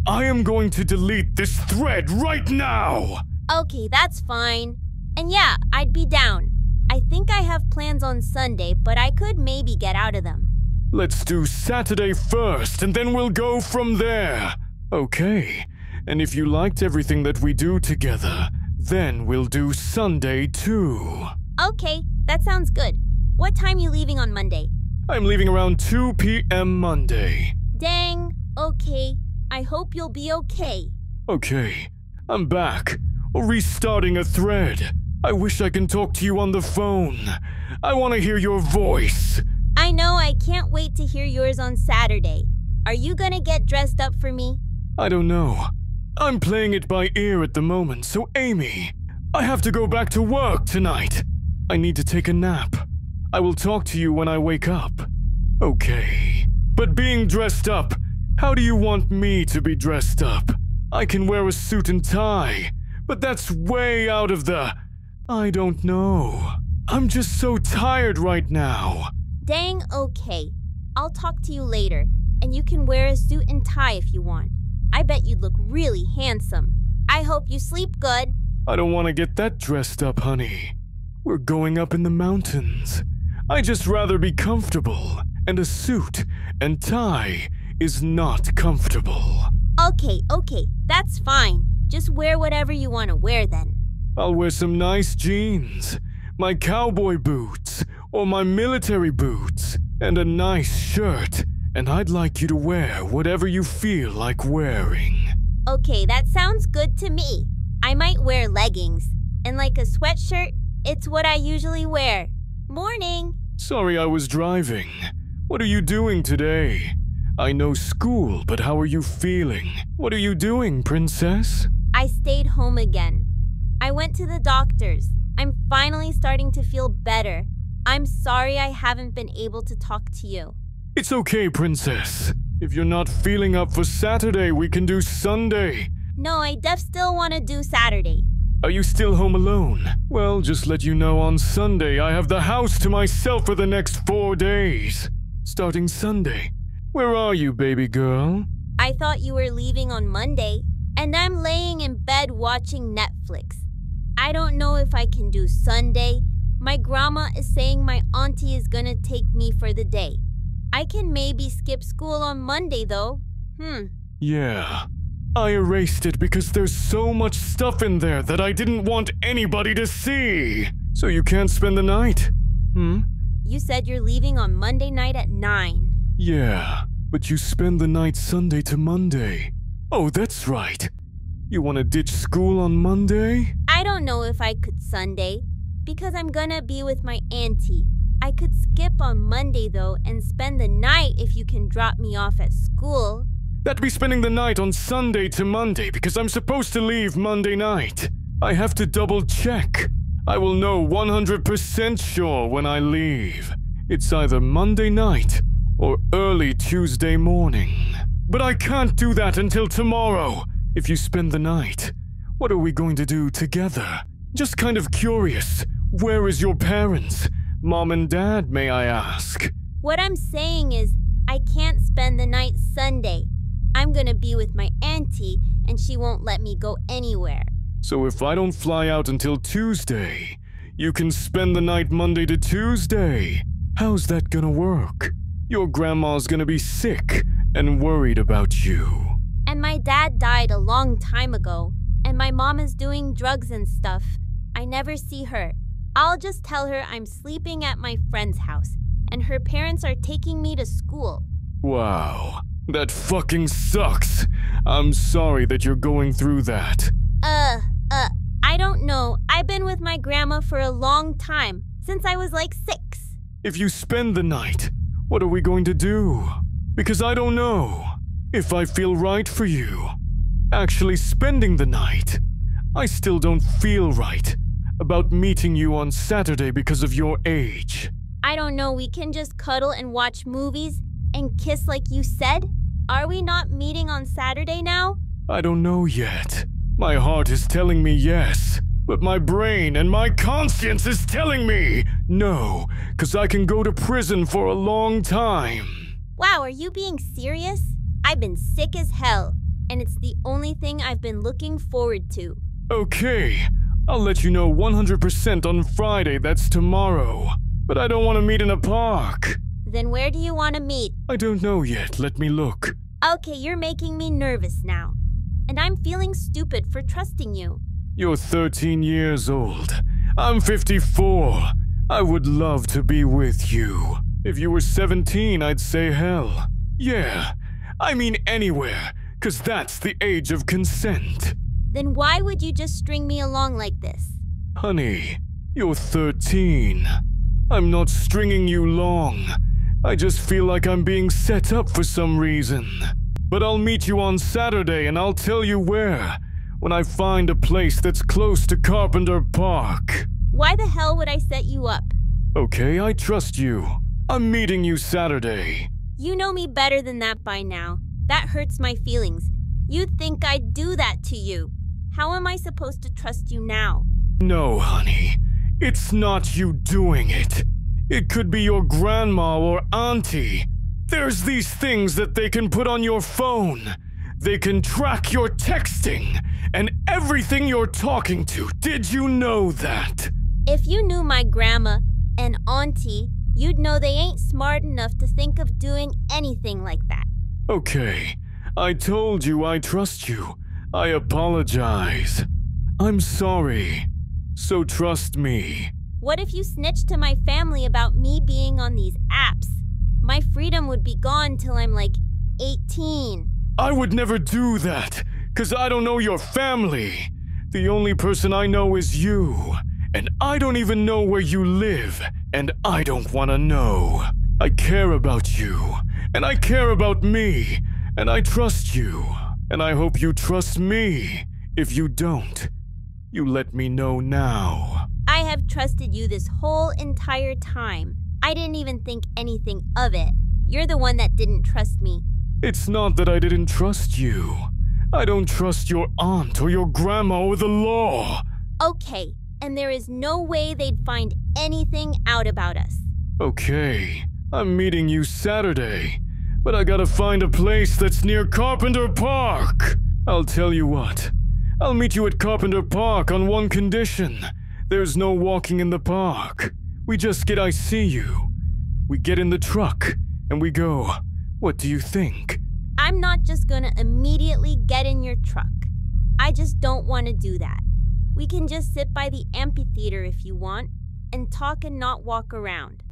I am going to delete this thread right now! Okay, that's fine. And yeah, I'd be down. I think I have plans on Sunday, but I could maybe get out of them. Let's do Saturday first, and then we'll go from there. Okay. And if you liked everything that we do together, then we'll do Sunday too. Okay, that sounds good. What time you leaving on Monday? I'm leaving around 2 p.m. Monday. Dang, okay. I hope you'll be okay. Okay, I'm back. Restarting a thread. I wish I can talk to you on the phone. I want to hear your voice. I know, I can't wait to hear yours on Saturday. Are you gonna get dressed up for me? I don't know. I'm playing it by ear at the moment, so Amy, I have to go back to work tonight. I need to take a nap. I will talk to you when I wake up. Okay. But being dressed up, how do you want me to be dressed up? I can wear a suit and tie, but that's way out of the... I don't know. I'm just so tired right now. Dang, okay. I'll talk to you later, and you can wear a suit and tie if you want. I bet you'd look really handsome. I hope you sleep good. I don't want to get that dressed up, honey. We're going up in the mountains. I'd just rather be comfortable, and a suit and tie is not comfortable. Okay, that's fine. Just wear whatever you want to wear then. I'll wear some nice jeans, my cowboy boots, or my military boots, and a nice shirt, and I'd like you to wear whatever you feel like wearing. Okay, that sounds good to me. I might wear leggings, and like a sweatshirt, it's what I usually wear. Morning. Sorry I was driving. What are you doing today? I know school, but how are you feeling? What are you doing, princess? I stayed home again. I went to the doctor's. I'm finally starting to feel better. I'm sorry I haven't been able to talk to you. It's okay, princess. If you're not feeling up for Saturday, we can do Sunday. No, I still want to do Saturday. Are you still home alone? Well, just let you know on Sunday I have the house to myself for the next 4 days. Starting Sunday. Where are you, baby girl? I thought you were leaving on Monday, and I'm laying in bed watching Netflix. I don't know if I can do Sunday. My grandma is saying my auntie is gonna take me for the day. I can maybe skip school on Monday, though. Yeah. I erased it because there's so much stuff in there that I didn't want anybody to see. So you can't spend the night? You said you're leaving on Monday night at 9. Yeah, but you spend the night Sunday to Monday. Oh, that's right. You want to ditch school on Monday? I don't know if I could Sunday, because I'm gonna be with my auntie. I could skip on Monday, though, and spend the night if you can drop me off at school. That'd be spending the night on Sunday to Monday because I'm supposed to leave Monday night. I have to double check. I will know 100% sure when I leave. It's either Monday night or early Tuesday morning. But I can't do that until tomorrow. If you spend the night, what are we going to do together? Just kind of curious. Where is your parents? Mom and Dad, may I ask? What I'm saying is, I can't spend the night Sunday. I'm gonna be with my auntie, and she won't let me go anywhere. So if I don't fly out until Tuesday, you can spend the night Monday to Tuesday. How's that gonna work? Your grandma's gonna be sick and worried about you. And my dad died a long time ago, and my mom is doing drugs and stuff. I never see her. I'll just tell her I'm sleeping at my friend's house, and her parents are taking me to school. Wow, that fucking sucks. I'm sorry that you're going through that. I don't know. I've been with my grandma for a long time, since I was like 6. If you spend the night, what are we going to do? Because I don't know if I feel right for you. Actually spending the night, I still don't feel right about meeting you on Saturday because of your age. I don't know, we can just cuddle and watch movies and kiss like you said? Are we not meeting on Saturday now? I don't know yet. My heart is telling me yes, but my brain and my conscience is telling me no, because I can go to prison for a long time. Wow, are you being serious? I've been sick as hell, and it's the only thing I've been looking forward to. Okay, I'll let you know 100% on Friday, that's tomorrow. But I don't want to meet in a park. Then where do you want to meet? I don't know yet, let me look. Okay, you're making me nervous now. And I'm feeling stupid for trusting you. You're 13 years old. I'm 54. I would love to be with you. If you were 17, I'd say hell. Yeah, I mean anywhere, 'cause that's the age of consent. Then why would you just string me along like this? Honey, you're 13. I'm not stringing you long. I just feel like I'm being set up for some reason. But I'll meet you on Saturday and I'll tell you where, when I find a place that's close to Carpenter Park. Why the hell would I set you up? Okay, I trust you. I'm meeting you Saturday. You know me better than that by now. That hurts my feelings. You'd think I'd do that to you. How am I supposed to trust you now? No, honey. It's not you doing it. It could be your grandma or auntie. There's these things that they can put on your phone. They can track your texting and everything you're talking to. Did you know that? If you knew my grandma and auntie, you'd know they ain't smart enough to think of doing anything like that. Okay, I told you I trust you. I apologize. I'm sorry. So trust me. What if you snitched to my family about me being on these apps? My freedom would be gone till I'm like 18. I would never do that, 'cause I don't know your family. The only person I know is you, and I don't even know where you live, and I don't want to know. I care about you, and I care about me, and I trust you, and I hope you trust me. If you don't, you let me know now. I have trusted you this whole entire time. I didn't even think anything of it. You're the one that didn't trust me. It's not that I didn't trust you. I don't trust your aunt or your grandma or the law. Okay, and there is no way they'd find anything out about us. Okay, I'm meeting you Saturday, but I gotta find a place that's near Carpenter Park. I'll tell you what, I'll meet you at Carpenter Park on one condition. There's no walking in the park. We just get I see you. We get in the truck, and we go. What do you think? I'm not just gonna immediately get in your truck. I just don't want to do that. We can just sit by the amphitheater if you want, and talk and not walk around.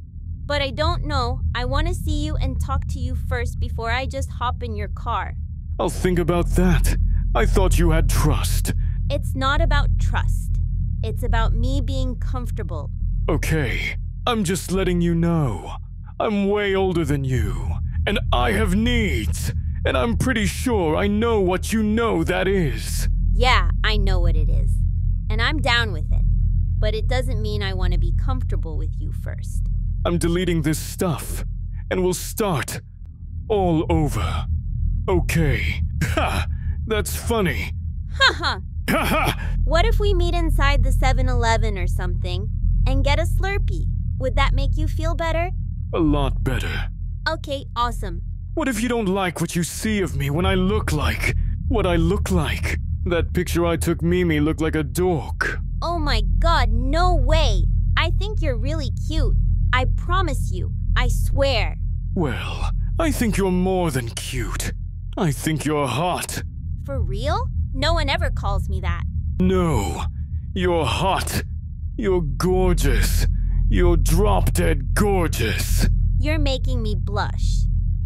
But I don't know, I want to see you and talk to you first before I just hop in your car. I'll think about that. I thought you had trust. It's not about trust. It's about me being comfortable. Okay, I'm just letting you know. I'm way older than you, and I have needs, and I'm pretty sure I know what you know that is. Yeah, I know what it is, and I'm down with it. But it doesn't mean I want to be comfortable with you first. I'm deleting this stuff, and we'll start all over. Okay. Ha! That's funny. Haha. Ha ha! What if we meet inside the 7-Eleven or something and get a Slurpee? Would that make you feel better? A lot better. Okay, awesome. What if you don't like what you see of me when I look like what I look like? That picture I took Mimi looked like a dork. Oh my god, no way! I think you're really cute. I promise you. I swear. Well, I think you're more than cute. I think you're hot. For real? No one ever calls me that. No, you're hot. You're gorgeous. You're drop-dead gorgeous. You're making me blush.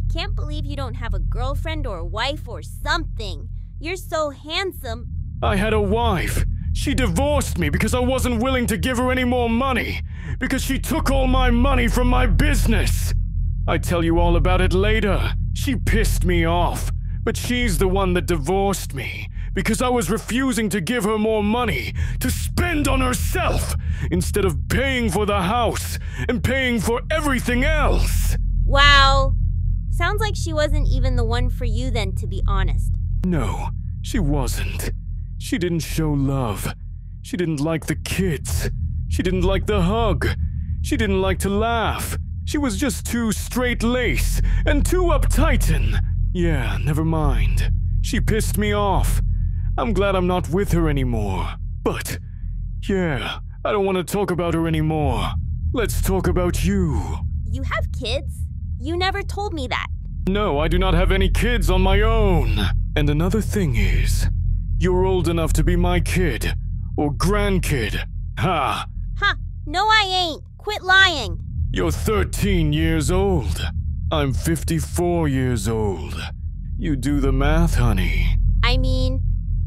I can't believe you don't have a girlfriend or a wife or something. You're so handsome. I had a wife. She divorced me because I wasn't willing to give her any more money. Because she took all my money from my business. I tell you all about it later. She pissed me off. But she's the one that divorced me. Because I was refusing to give her more money to spend on herself instead of paying for the house and paying for everything else. Wow. Sounds like she wasn't even the one for you then, to be honest. No, she wasn't. She didn't show love. She didn't like the kids. She didn't like the hug. She didn't like to laugh. She was just too straight-laced and too uptightin'. Yeah, never mind. She pissed me off. I'm glad I'm not with her anymore. But, yeah, I don't want to talk about her anymore. Let's talk about you. You have kids? You never told me that. No, I do not have any kids on my own. And another thing is, you're old enough to be my kid, or grandkid. Ha! Ha! No, I ain't. Quit lying. You're 13 years old. I'm 54 years old. You do the math, honey. I mean,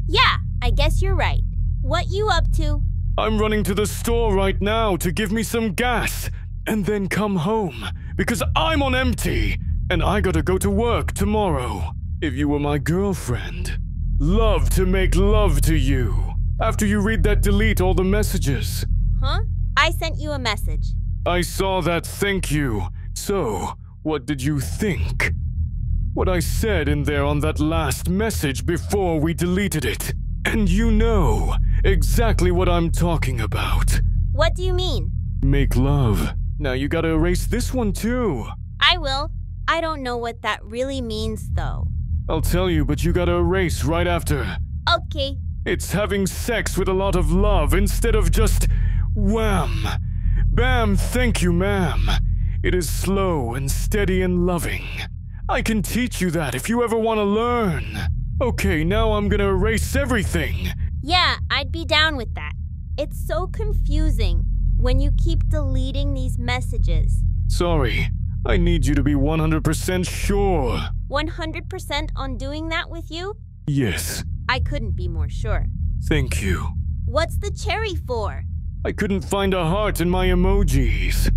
yeah, I guess you're right. What you up to? I'm running to the store right now to give me some gas, and then come home, because I'm on empty, and I gotta go to work tomorrow. If you were my girlfriend, love to make love to you. After you read that, delete all the messages. Huh? I sent you a message. I saw that, thank you. So, what did you think? What I said in there on that last message before we deleted it. And you know exactly what I'm talking about. What do you mean? Make love. Now you gotta erase this one too. I will. I don't know what that really means though. I'll tell you, but you gotta erase right after. Okay. It's having sex with a lot of love instead of just wham. Bam, thank you, ma'am. It is slow and steady and loving. I can teach you that if you ever want to learn. Okay, now I'm gonna erase everything. Yeah, I'd be down with that. It's so confusing. when you keep deleting these messages? Sorry, I need you to be 100% sure. 100% on doing that with you? Yes. I couldn't be more sure. Thank you. What's the cherry for? I couldn't find a heart in my emojis.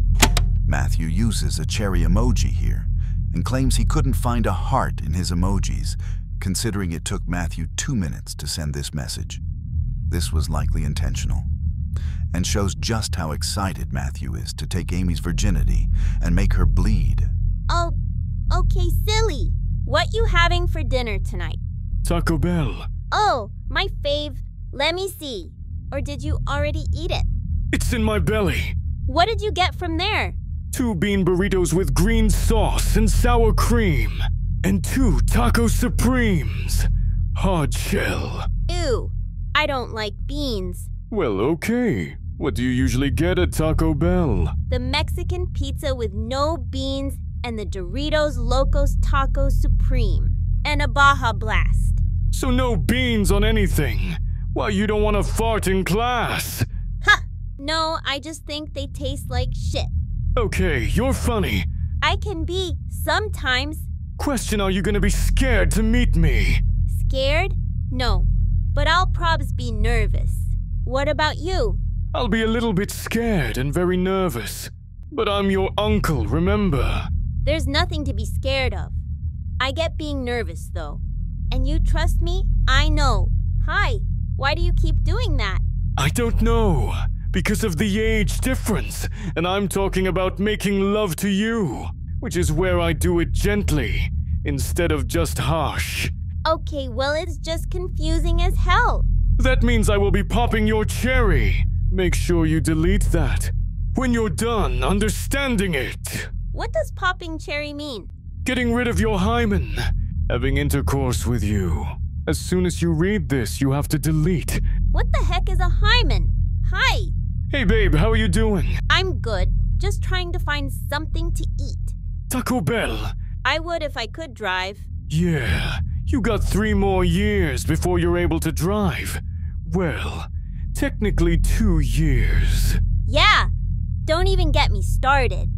Matthew uses a cherry emoji here and claims he couldn't find a heart in his emojis, considering it took Matthew 2 minutes to send this message. This was likely intentional, and shows just how excited Matthew is to take Amy's virginity and make her bleed. Oh, okay, silly. What you having for dinner tonight? Taco Bell. Oh, my fave. Let me see. Or did you already eat it? It's in my belly. What did you get from there? 2 bean burritos with green sauce and sour cream. And 2 Taco Supremes. Hard shell. Ew, I don't like beans. Well, okay. What do you usually get at Taco Bell? The Mexican pizza with no beans and the Doritos Locos Taco Supreme. And a Baja Blast. So no beans on anything. Why, you don't want to fart in class? Ha! No, I just think they taste like shit. Okay, you're funny. I can be, sometimes. Question, are you gonna be scared to meet me? Scared? No, but I'll probs be nervous. What about you? I'll be a little bit scared and very nervous. But I'm your uncle, remember? There's nothing to be scared of. I get being nervous, though. And you trust me? I know. Hi, why do you keep doing that? I don't know. Because of the age difference. And I'm talking about making love to you. Which is where I do it gently, instead of just harsh. Okay, well, it's just confusing as hell. That means I will be popping your cherry. Make sure you delete that. When you're done understanding it. What does popping cherry mean? Getting rid of your hymen. Having intercourse with you. As soon as you read this, you have to delete. What the heck is a hymen? Hi. Hey babe, how are you doing? I'm good. Just trying to find something to eat. Taco Bell. I would if I could drive. Yeah, you got 3 more years before you're able to drive. Well, technically 2 years. Yeah, don't even get me started.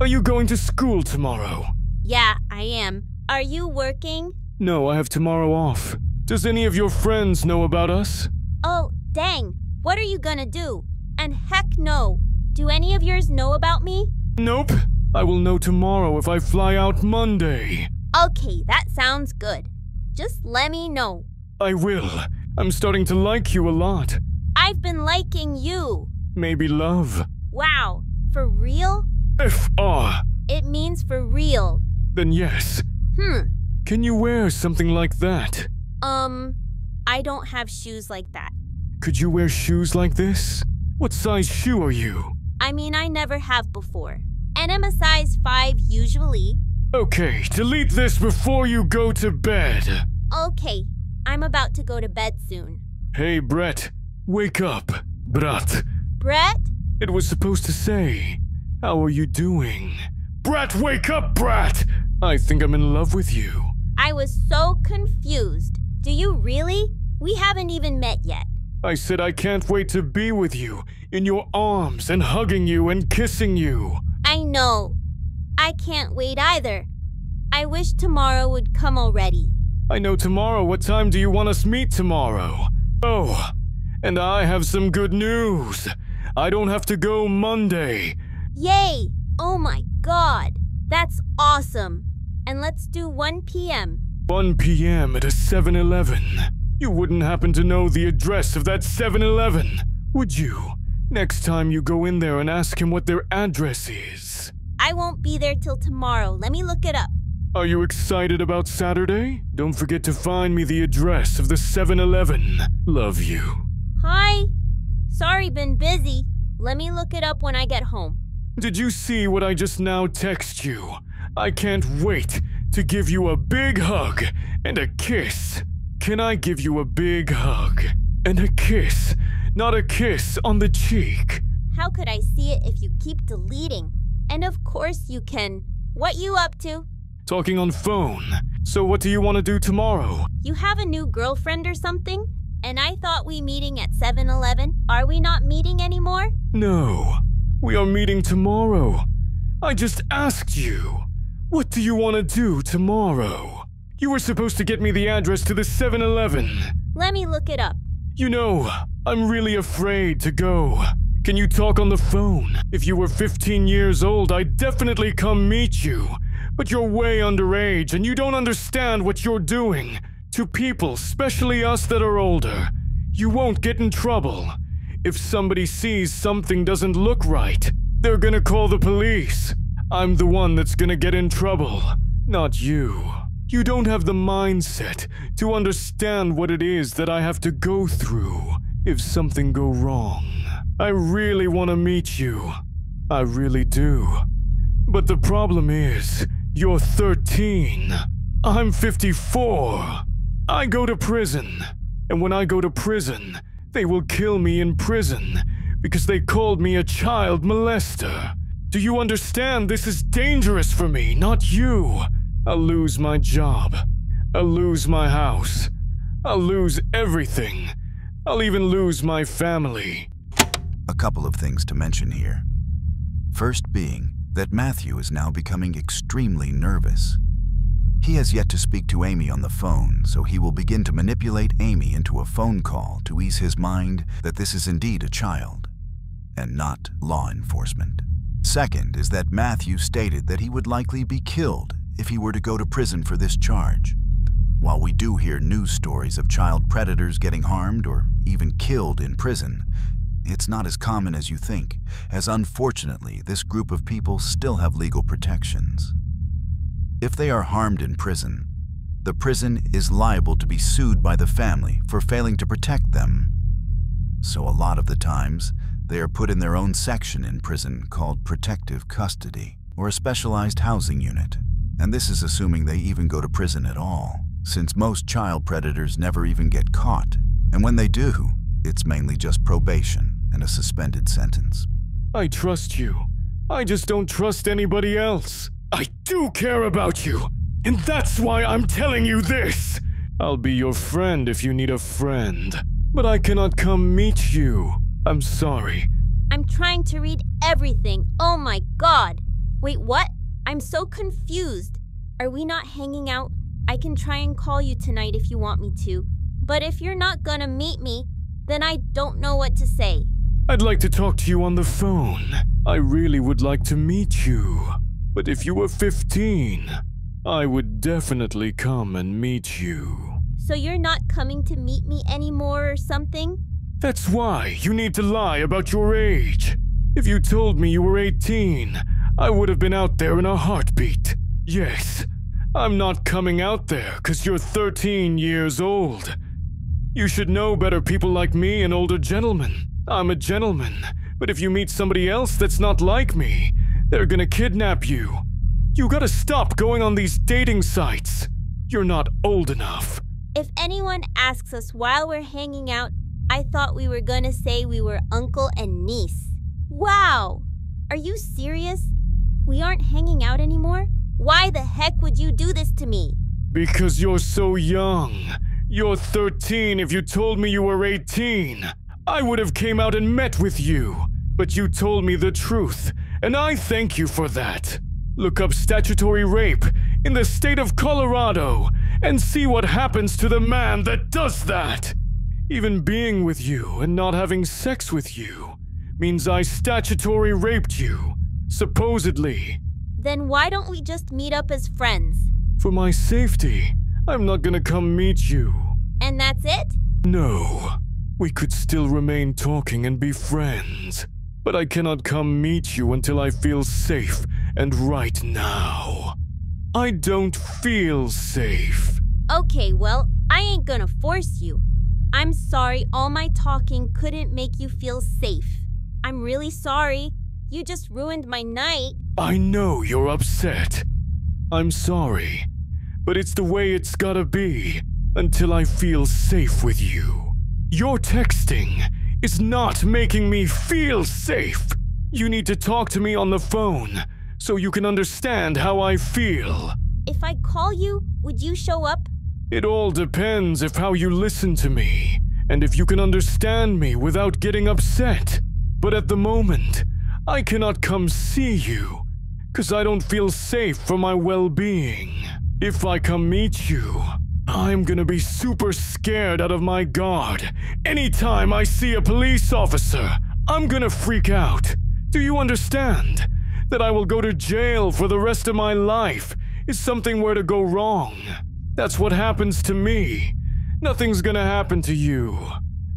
Are you going to school tomorrow? Yeah, I am. Are you working? No, I have tomorrow off. Does any of your friends know about us? Oh, dang. What are you gonna do? And heck no. Do any of yours know about me? Nope. I will know tomorrow if I fly out Monday. Okay, that sounds good. Just let me know. I will. I'm starting to like you a lot. I've been liking you. Maybe love. Wow, for real? F-R. It means for real. Then yes. Can you wear something like that? I don't have shoes like that. Could you wear shoes like this? What size shoe are you? I mean, I never have before. And I'm a size 5 usually. Okay, delete this before you go to bed. Okay, I'm about to go to bed soon. Hey, Brett. Wake up, Brat. Brett? It was supposed to say, how are you doing? Brat, wake up, Brat! I think I'm in love with you. I was so confused. Do you really? We haven't even met yet. I said I can't wait to be with you, in your arms and hugging you and kissing you. I know. I can't wait either. I wish tomorrow would come already. I know tomorrow. What time do you want us meet tomorrow? Oh, and I have some good news. I don't have to go Monday. Yay! Oh my god. That's awesome. And let's do 1 p.m. 1 p.m. at a 7-Eleven. You wouldn't happen to know the address of that 7-Eleven, would you? Next time you go in there and ask him what their address is. I won't be there till tomorrow. Let me look it up. Are you excited about Saturday? Don't forget to find me the address of the 7-Eleven. Love you. Hi. Sorry, been busy. Let me look it up when I get home. Did you see what I just now text you? I can't wait to give you a big hug and a kiss. Can I give you a big hug and a kiss, not a kiss on the cheek? How could I see it if you keep deleting? And of course you can. What you up to? Talking on phone. So what do you want to do tomorrow? You have a new girlfriend or something? And I thought we meeting at 7-Eleven. Are we not meeting anymore? No. We are meeting tomorrow. I just asked you. What do you want to do tomorrow? You were supposed to get me the address to the 7-Eleven. Let me look it up. You know, I'm really afraid to go. Can you talk on the phone? If you were 15 years old, I'd definitely come meet you. But you're way underage and you don't understand what you're doing. To people, especially us that are older, you won't get in trouble. If somebody sees something doesn't look right, they're gonna call the police. I'm the one that's gonna get in trouble, not you. You don't have the mindset to understand what it is that I have to go through if something go wrong. I really want to meet you. I really do. But the problem is, you're 13. I'm 54. I go to prison. And when I go to prison, they will kill me in prison because they called me a child molester. Do you understand? This is dangerous for me, not you. I'll lose my job. I'll lose my house. I'll lose everything. I'll even lose my family. A couple of things to mention here. First being that Matthew is now becoming extremely nervous. He has yet to speak to Amy on the phone, so he will begin to manipulate Amy into a phone call to ease his mind that this is indeed a child, and not law enforcement. Second is that Matthew stated that he would likely be killed if he were to go to prison for this charge. While we do hear news stories of child predators getting harmed or even killed in prison, it's not as common as you think, as unfortunately this group of people still have legal protections. If they are harmed in prison, the prison is liable to be sued by the family for failing to protect them. So a lot of the times, they are put in their own section in prison called protective custody, or a specialized housing unit. And this is assuming they even go to prison at all, since most child predators never even get caught. And when they do, it's mainly just probation and a suspended sentence. I trust you. I just don't trust anybody else. I do care about you, and that's why I'm telling you this. I'll be your friend if you need a friend, but I cannot come meet you. I'm sorry. I'm trying to read everything. Oh my God. Wait, what? I'm so confused. Are we not hanging out? I can try and call you tonight if you want me to. But if you're not gonna meet me, then I don't know what to say. I'd like to talk to you on the phone. I really would like to meet you. But if you were 15, I would definitely come and meet you. So you're not coming to meet me anymore or something? That's why you need to lie about your age. If you told me you were 18, I would have been out there in a heartbeat. Yes, I'm not coming out there because you're 13 years old. You should know better people like me and older gentlemen. I'm a gentleman, but if you meet somebody else that's not like me, they're gonna kidnap you. You gotta stop going on these dating sites. You're not old enough. If anyone asks us while we're hanging out, I thought we were gonna say we were uncle and niece. Wow! Are you serious? We aren't hanging out anymore? Why the heck would you do this to me? Because you're so young. You're 13. If you told me you were 18, I would have came out and met with you. But you told me the truth, and I thank you for that. Look up statutory rape in the state of Colorado and see what happens to the man that does that. Even being with you and not having sex with you means I statutory raped you, supposedly. Then why don't we just meet up as friends? For my safety, I'm not gonna come meet you. And that's it? No. We could still remain talking and be friends. But I cannot come meet you until I feel safe, and right now, I don't feel safe. Okay, well, I ain't gonna force you. I'm sorry all my talking couldn't make you feel safe. I'm really sorry. You just ruined my night. I know you're upset. I'm sorry, but it's the way it's gotta be until I feel safe with you. Your texting is not making me feel safe. You need to talk to me on the phone so you can understand how I feel. If I call you, would you show up? It all depends if how you listen to me and if you can understand me without getting upset. But at the moment, I cannot come see you, 'cause I don't feel safe for my well-being. If I come meet you, I'm gonna be super scared out of my guard. Anytime I see a police officer, I'm gonna freak out. Do you understand? That I will go to jail for the rest of my life if something were to go wrong. That's what happens to me. Nothing's gonna happen to you.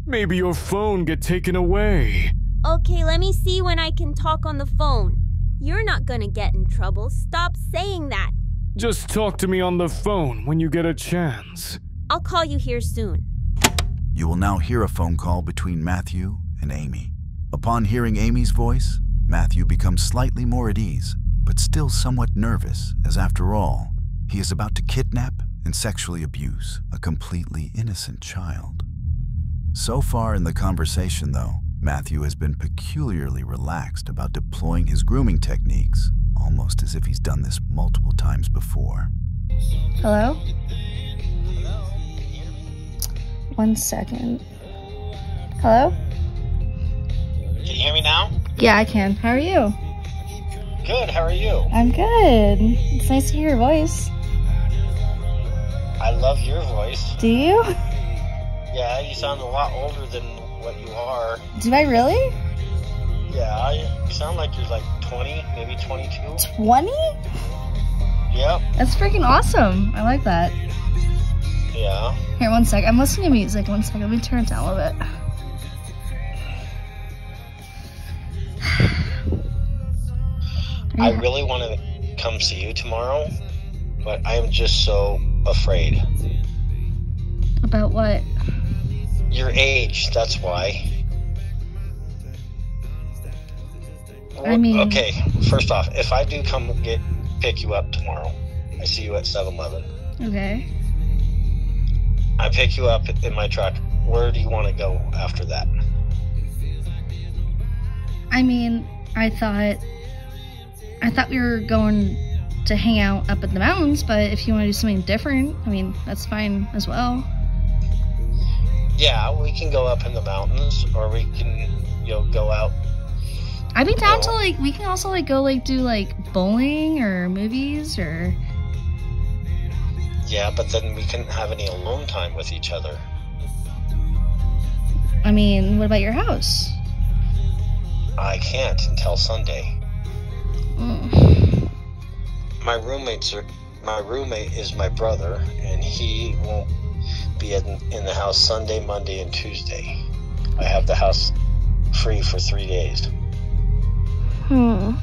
Maybe your phone get taken away. Okay, let me see when I can talk on the phone. You're not gonna get in trouble. Stop saying that. Just talk to me on the phone when you get a chance. I'll call you here soon. You will now hear a phone call between Matthew and Amy. Upon hearing Amy's voice, Matthew becomes slightly more at ease, but still somewhat nervous, as after all, he is about to kidnap and sexually abuse a completely innocent child. So far in the conversation, though, Matthew has been peculiarly relaxed about deploying his grooming techniques, almost as if he's done this multiple times before. Hello? 1 second. Hello? Can you hear me now? Yeah, I can. How are you? Good, how are you? I'm good. It's nice to hear your voice. I love your voice. Do you? Yeah, you sound a lot older than what you are. Do I really? Yeah, you sound like you're like 20, maybe 22. 20? Yep. That's freaking awesome. I like that. Yeah. Here, 1 sec. I'm listening to music. 1 second. Let me turn it down a little bit. I really want to come see you tomorrow, but I am just so afraid. About what? Your age, that's why. I mean... Okay, first off, if I do come pick you up tomorrow, I see you at 7-Eleven. Okay. I pick you up in my truck. Where do you want to go after that? I mean, I thought we were going to hang out up in the mountains, but if you want to do something different, I mean, that's fine as well. Yeah, we can go up in the mountains, or we can, go out. I'd be down to, we can also, go, do, bowling or movies or... Yeah, but then we couldn't have any alone time with each other. I mean, what about your house? I can't until Sunday. Mm. My roommate is my brother, and he won't be in the house Sunday, Monday, and Tuesday. I have the house free for 3 days. Do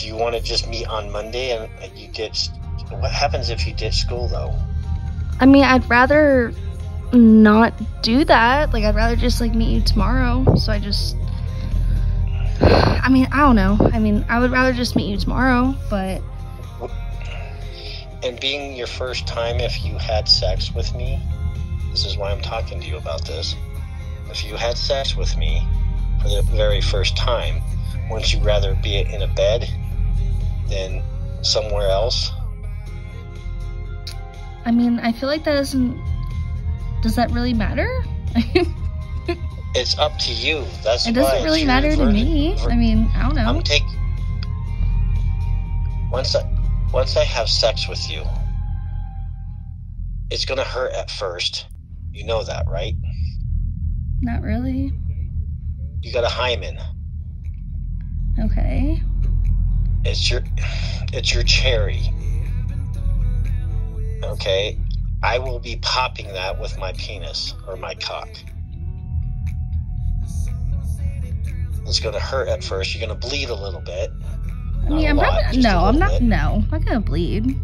you want to just meet on Monday and you ditch? What happens if you ditch school, though? I mean, I'd rather not do that. I'd rather just, meet you tomorrow. So I don't know. I would rather just meet you tomorrow, but... And being your first time, if you had sex with me, this is why I'm talking to you about this. If you had sex with me for the very first time, wouldn't you rather be in a bed than somewhere else? I mean, I feel like that doesn't... Does that really matter? It's up to you. That's it doesn't really matter to me. I mean, I don't know. Once I have sex with you, it's gonna hurt at first. You know that, right? Not really. You got a hymen. Okay. It's your cherry. Okay? I will be popping that with my penis or my cock. It's gonna hurt at first. You're gonna bleed a little bit. I mean, I'm not gonna bleed.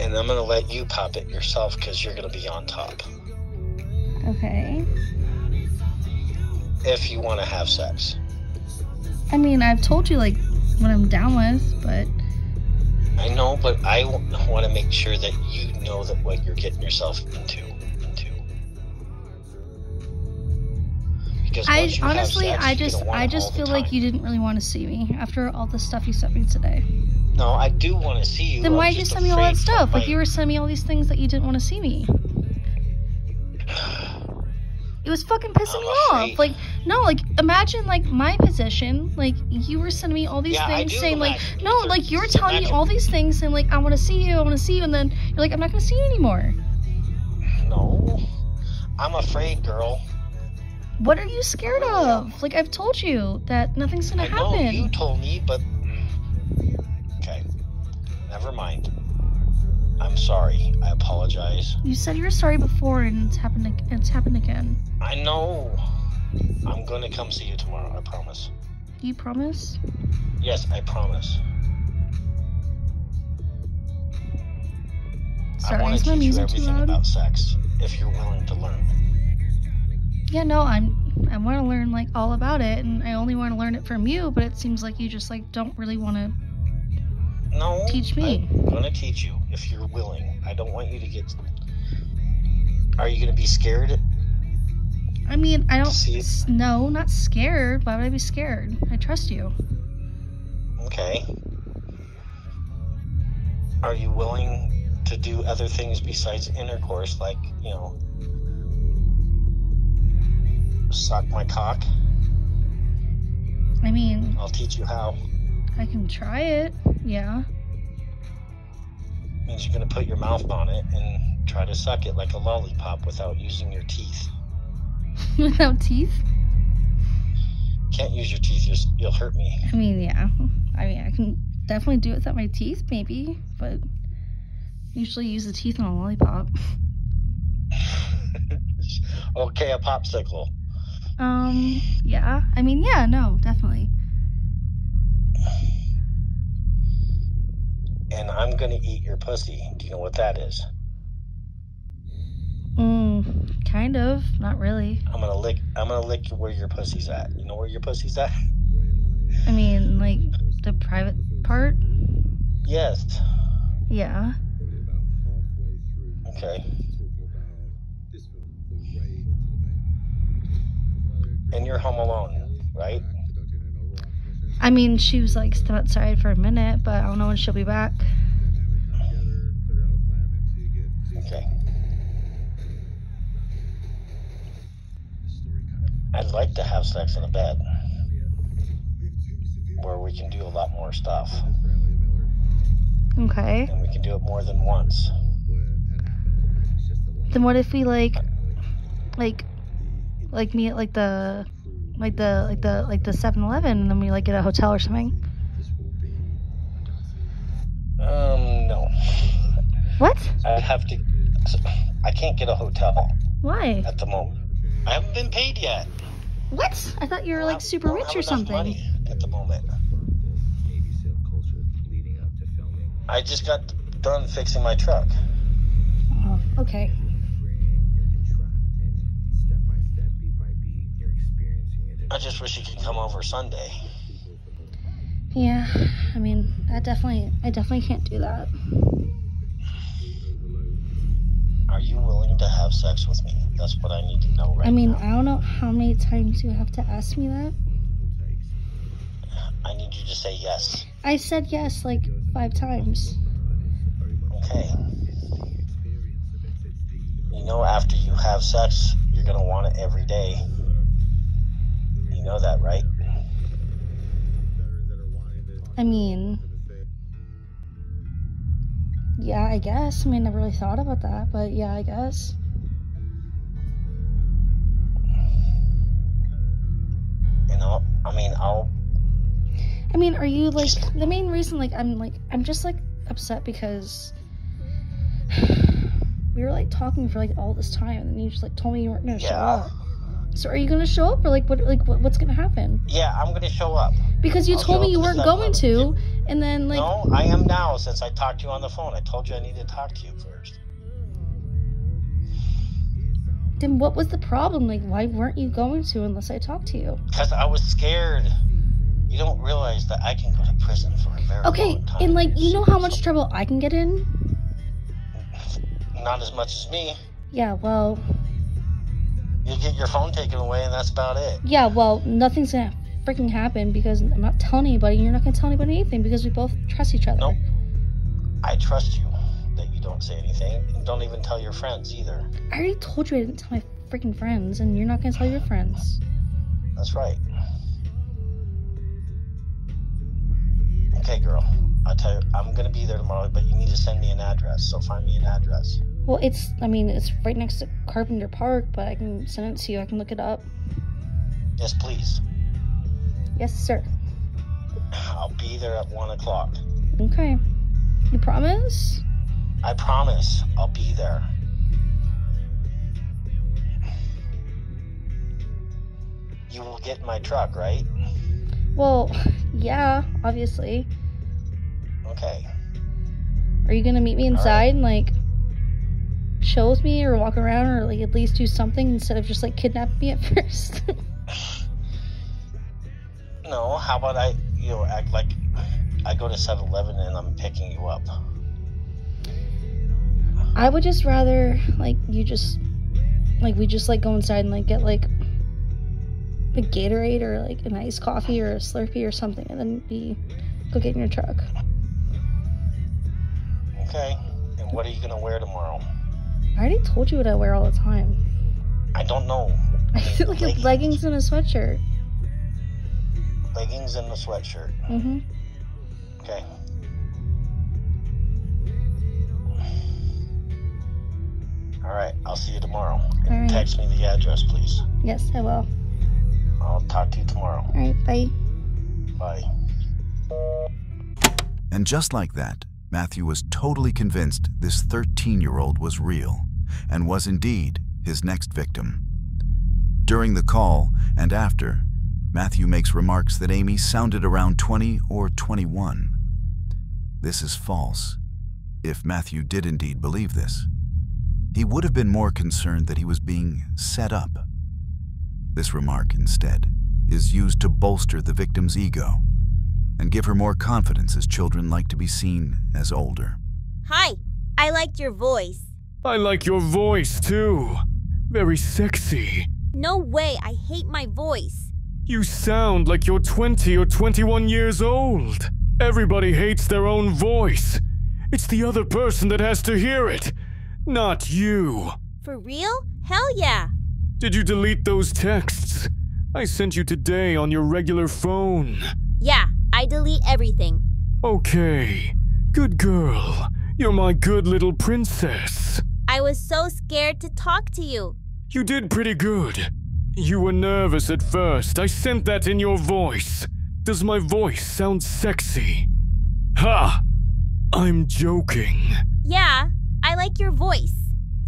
And I'm gonna let you pop it yourself because you're gonna be on top. Okay. If you want to have sex. I mean, I've told you what I'm down with, but... I know, but I want to make sure that you know that what you're getting yourself into. Because I just feel like you didn't really want to see me after all the stuff you sent me today. No, I do want to see you. Then why did you send me all that stuff? You were sending me all these things that you didn't want to see me. It was fucking pissing me afraid. off. Like, no, like, imagine, like, my position. Like, you were sending me all these Yeah, I things do saying, like, imagine. no, like, you were Just telling me imagine. all these things saying, like, I want to see you, and then you're like, I'm not going to see you anymore. No. I'm afraid, girl. What are you scared of? Like, I've told you that nothing's going I to know happen. you told me, but... Okay. Never mind. I'm sorry. I apologize. You said you were sorry before, and it's happened again. I know. I'm gonna come see you tomorrow, I promise. Do you promise? Yes, I promise. I Sorry, want is to my teach you music too everything loud? about sex, if you're willing to learn. Yeah, no, I want to learn, like, all about it, and I only want to learn it from you, but it seems like you just, like, don't really want to No. teach me. I'm gonna teach you, if you're willing. I don't want you to get... Are you gonna be scared? I mean, I don't... See? No, not scared. Why would I be scared? I trust you. Okay. Are you willing to do other things besides intercourse, like, you know, suck my cock? I mean, I'll teach you how. I can try it. Yeah. Means you're gonna put your mouth on it and try to suck it like a lollipop without using your teeth. Without teeth? Can't use your teeth, you'll hurt me. I mean, yeah. I mean, I can definitely do it without my teeth, maybe, but usually use the teeth on a lollipop. Okay, a popsicle. Yeah. I mean, yeah, no, definitely. And I'm gonna eat your pussy. Do you know what that is? Kind of. Not really. I'm gonna lick where your pussy's at. You know where your pussy's at? I mean, like, the private part? Yes. Yeah. Okay. And you're home alone, right? I mean, she was, like, still outside for a minute, but I don't know when she'll be back. Okay. I'd like to have sex in a bed where we can do a lot more stuff, Okay. and we can do it more than once. Then what if we, like meet at, like the 7-Eleven, and then we, like, get a hotel or something? No. What? I can't get a hotel Why? at the moment. I haven't been paid yet. What? I thought you were, like, super I don't rich have or enough something. money at the moment. I just got done fixing my truck. Oh, okay. I just wish you could come over Sunday. Yeah, I mean, I definitely can't do that. Are you willing to have sex with me? That's what I need to know right I mean, now. I don't know how many times you have to ask me that. I need you to say yes. I said yes, like, 5 times. Okay. You know, after you have sex, you're gonna want it every day. You know that, right? I mean, yeah, I guess. I mean, I never really thought about that, but yeah, I guess. You know, I mean, are you, like, the main reason, I'm just, like, upset because we were, like, talking for, like, all this time, and then you just, like, told me you weren't gonna show up. So are you gonna show up, or, like, what's gonna happen? yeah, I'm gonna show up. Because you I'll told show me up you to weren't 7-Eleven. going to, and then, like... No, I am now, since I talked to you on the phone. I told you I needed to talk to you first. Then what was the problem? Like, why weren't you going to unless I talked to you? Because I was scared. You don't realize that I can go to prison for a very Okay, long time. and, like, you know how much trouble I can get in? Not as much as me. Yeah, well... You get your phone taken away, and that's about it. Yeah, well, nothing's gonna freaking happen because I'm not telling anybody, and you're not gonna tell anybody anything because we both trust each other. Nope. I trust you that you don't say anything, and don't even tell your friends either. I already told you I didn't tell my freaking friends, and you're not gonna tell your friends. That's right. Okay, girl. I'll tell you, I'm gonna be there tomorrow, but you need to send me an address, so find me an address. Well, it's right next to Carpenter Park, but I can send it to you. I can look it up. Yes, please. Yes, sir. I'll be there at 1 o'clock. Okay. You promise? I promise. I'll be there. You will get in my truck, right? Well, yeah, obviously. Okay. Are you gonna meet me inside and, like, chill with me or walk around or, like, at least do something instead of just, like, kidnapping me at first? No, how about I act like I go to 7-Eleven and I'm picking you up? I would just rather, like, we just, like, go inside and, like, get, like, a Gatorade or, like, an iced coffee or a Slurpee or something, and then go get in your truck. Okay. And what are you gonna wear tomorrow? I already told you what I wear all the time. I don't know. I feel like leggings and a sweatshirt. Leggings and a sweatshirt. Mm-hmm. Okay. Alright, I'll see you tomorrow. And All right. Text me the address, please. Yes, I will. I'll talk to you tomorrow. Alright, bye. Bye. And just like that, Matthew was totally convinced this 13-year-old was real and was indeed his next victim. During the call and after, Matthew makes remarks that Amy sounded around 20 or 21. This is false. If Matthew did indeed believe this, he would have been more concerned that he was being set up. This remark, instead, is used to bolster the victim's ego and give her more confidence, as children like to be seen as older. Hi, I liked your voice. I like your voice, too. Very sexy. No way, I hate my voice. You sound like you're 20 or 21 years old. Everybody hates their own voice. It's the other person that has to hear it, not you. For real? Hell yeah. Did you delete those texts I sent you today on your regular phone? Yeah, I delete everything. Okay, good girl. You're my good little princess. I was so scared to talk to you. You did pretty good. You were nervous at first. I sent that in your voice. Does my voice sound sexy? Ha! I'm joking. Yeah, I like your voice.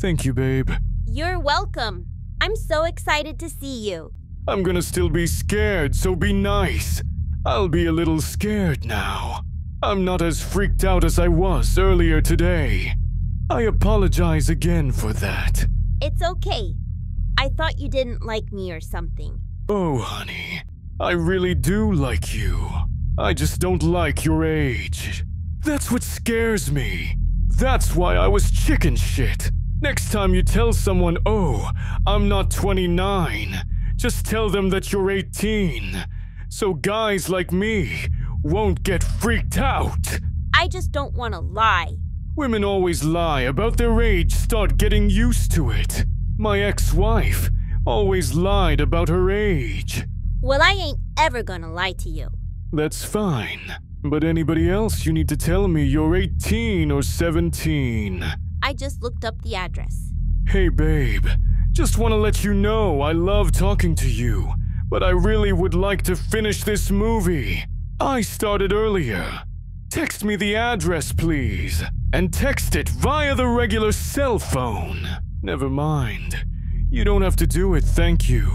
Thank you, babe. You're welcome. I'm so excited to see you. I'm gonna still be scared, so be nice. I'll be a little scared now. I'm not as freaked out as I was earlier today. I apologize again for that. It's okay. I thought you didn't like me or something. Oh, honey, I really do like you. I just don't like your age. That's what scares me. That's why I was chicken shit. Next time you tell someone, oh, I'm not 29, just tell them that you're 18. So guys like me won't get freaked out. I just don't want to lie. Women always lie about their age, start getting used to it. My ex-wife always lied about her age. Well, I ain't ever gonna lie to you. That's fine. But anybody else, you need to tell me you're 18 or 17. I just looked up the address. Hey, babe. Just want to let you know I love talking to you, but I really would like to finish this movie. I started earlier. Text me the address, please. And text it via the regular cell phone. Never mind. You don't have to do it, thank you.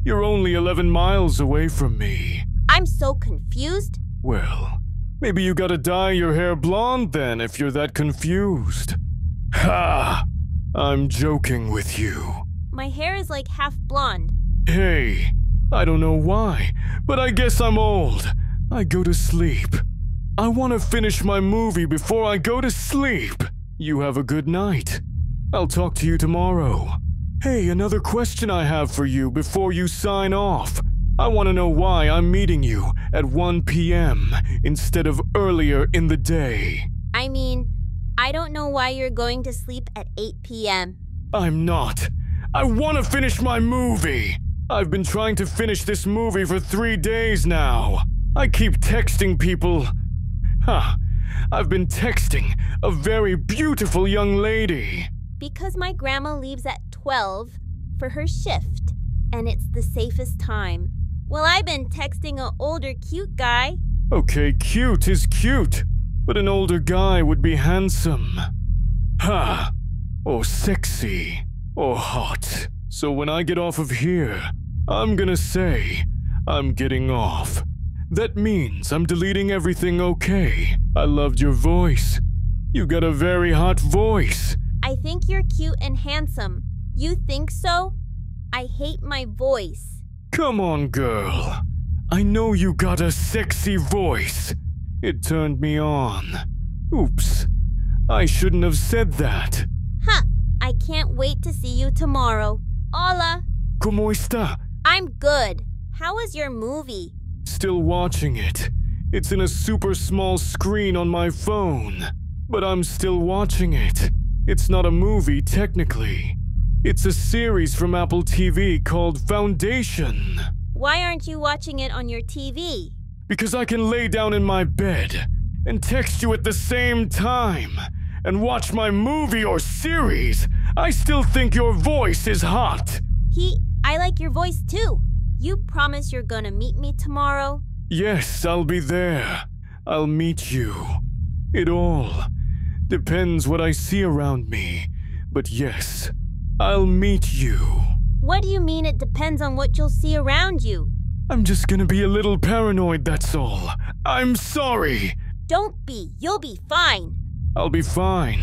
You're only 11 miles away from me. I'm so confused. Well, maybe you gotta dye your hair blonde then if you're that confused. Ha! I'm joking with you. My hair is like half blonde. Hey, I don't know why, but I guess I'm old. I go to sleep. I want to finish my movie before I go to sleep. You have a good night. I'll talk to you tomorrow. Hey, another question I have for you before you sign off. I want to know why I'm meeting you at 1 p.m. instead of earlier in the day. I mean, I don't know why you're going to sleep at 8 p.m. I'm not. I want to finish my movie. I've been trying to finish this movie for 3 days now. I keep texting people. I've been texting a very beautiful young lady. Because my grandma leaves at 12 for her shift, and it's the safest time. Well, I've been texting an older cute guy. Okay, cute is cute, but an older guy would be handsome. Or sexy, or hot. So when I get off of here, I'm gonna say I'm getting off. That means I'm deleting everything, okay? I loved your voice. You got a very hot voice. I think you're cute and handsome. You think so? I hate my voice. Come on, girl. I know you got a sexy voice. It turned me on. Oops. I shouldn't have said that. I can't wait to see you tomorrow. Hola. ¿Cómo está? I'm good. How was your movie? Still watching it. It's in a super small screen on my phone. But I'm still watching it. It's not a movie, technically. It's a series from Apple TV called Foundation. Why aren't you watching it on your TV? Because I can lay down in my bed and text you at the same time and watch my movie or series. I still think your voice is hot. I like your voice too. You promise you're gonna meet me tomorrow? Yes, I'll be there. I'll meet you. It all depends what I see around me. But yes, I'll meet you. What do you mean it depends on what you'll see around you? I'm just gonna be a little paranoid, that's all. I'm sorry. Don't be. You'll be fine. I'll be fine.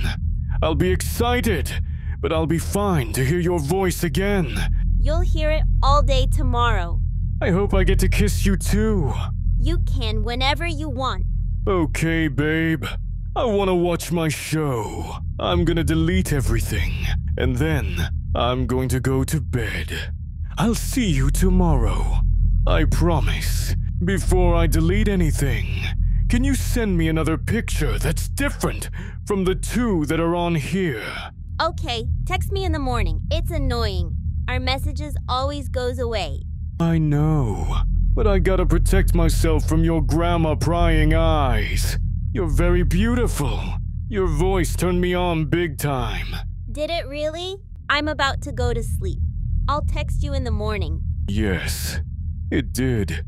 I'll be excited, but I'll be fine to hear your voice again. You'll hear it all day tomorrow. I hope I get to kiss you too. You can whenever you want. Okay, babe. I want to watch my show. I'm gonna delete everything, and then I'm going to go to bed. I'll see you tomorrow. I promise. Before I delete anything, can you send me another picture that's different from the 2 that are on here? Okay, text me in the morning. It's annoying. Our messages always goes away. I know, but I gotta protect myself from your grandma prying eyes. You're very beautiful. Your voice turned me on big time. Did it really? I'm about to go to sleep. I'll text you in the morning. Yes, it did.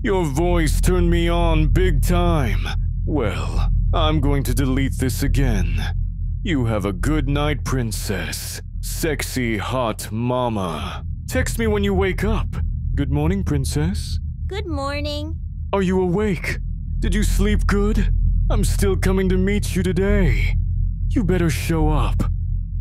Your voice turned me on big time. Well, I'm going to delete this again. You have a good night, princess. Sexy, hot mama. Text me when you wake up. Good morning, princess. Good morning. Are you awake? Did you sleep good? I'm still coming to meet you today. You better show up.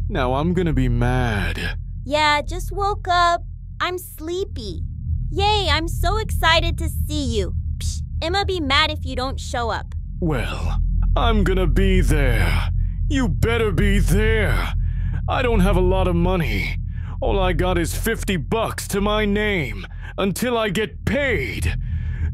Now I'm gonna be mad. Yeah, just woke up. I'm sleepy. Yay, I'm so excited to see you. Psh, Emma be mad if you don't show up. Well, I'm gonna be there. You better be there. I don't have a lot of money. All I got is $50 to my name until I get paid.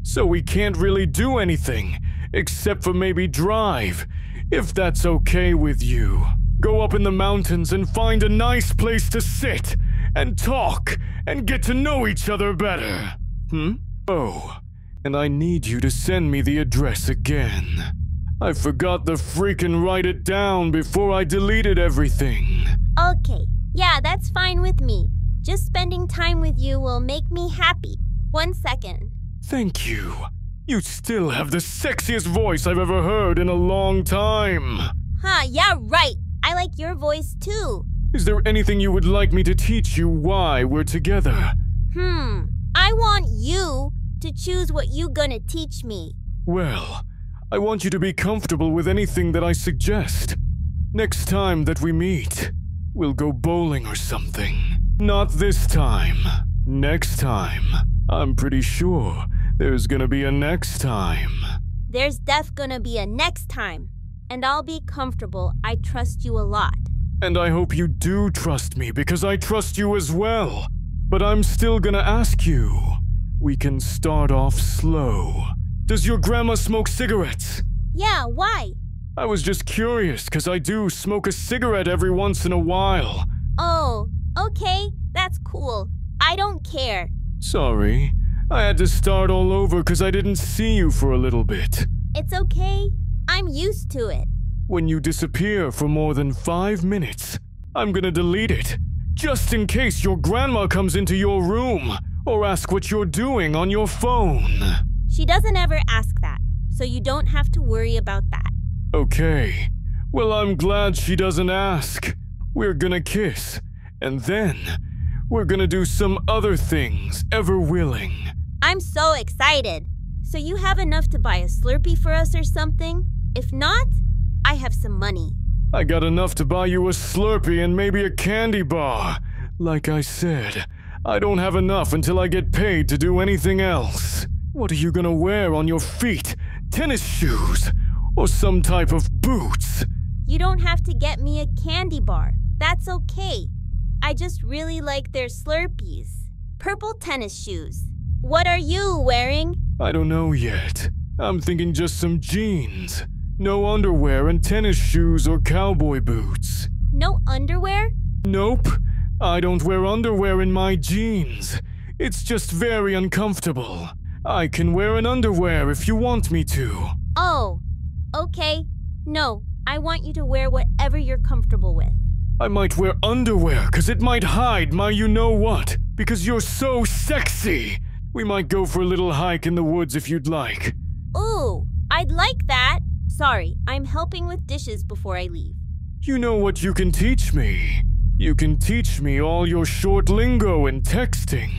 So we can't really do anything except for maybe drive, if that's okay with you. Go up in the mountains and find a nice place to sit and talk and get to know each other better. Oh, and I need you to send me the address again. I forgot to freaking write it down before I deleted everything. Okay, yeah, that's fine with me. Just spending time with you will make me happy. 1 second. Thank you. You still have the sexiest voice I've ever heard in a long time. Yeah, right. I like your voice too. Is there anything you would like me to teach you why we're together? I want you to choose what you gonna teach me. Well, I want you to be comfortable with anything that I suggest. Next time that we meet, we'll go bowling or something. Not this time. Next time. I'm pretty sure there's gonna be a next time. There's gonna be a next time. And I'll be comfortable. I trust you a lot. And I hope you do trust me because I trust you as well. But I'm still gonna ask you. We can start off slow. Does your grandma smoke cigarettes? Yeah, why? I was just curious because I do smoke a cigarette every once in a while. Oh, okay. That's cool. I don't care. Sorry. I had to start all over because I didn't see you for a little bit. It's okay. I'm used to it. When you disappear for more than 5 minutes, I'm gonna delete it, just in case your grandma comes into your room or asks what you're doing on your phone. She doesn't ever ask that, so you don't have to worry about that. Okay. Well, I'm glad she doesn't ask. We're gonna kiss, and then we're gonna do some other things, ever willing. I'm so excited. So you have enough to buy a Slurpee for us or something? If not, I have some money. I got enough to buy you a Slurpee and maybe a candy bar. Like I said, I don't have enough until I get paid to do anything else. What are you gonna wear on your feet? Tennis shoes? Or some type of boots? You don't have to get me a candy bar. That's okay. I just really like their Slurpees. Purple tennis shoes. What are you wearing? I don't know yet. I'm thinking just some jeans. No underwear and tennis shoes or cowboy boots. No underwear? Nope. I don't wear underwear in my jeans. It's just very uncomfortable. I can wear an underwear if you want me to. Oh, okay. No, I want you to wear whatever you're comfortable with. I might wear underwear because it might hide my you-know-what. Because you're so sexy. We might go for a little hike in the woods if you'd like. Ooh, I'd like that. Sorry, I'm helping with dishes before I leave. You know what you can teach me? You can teach me all your short lingo and texting.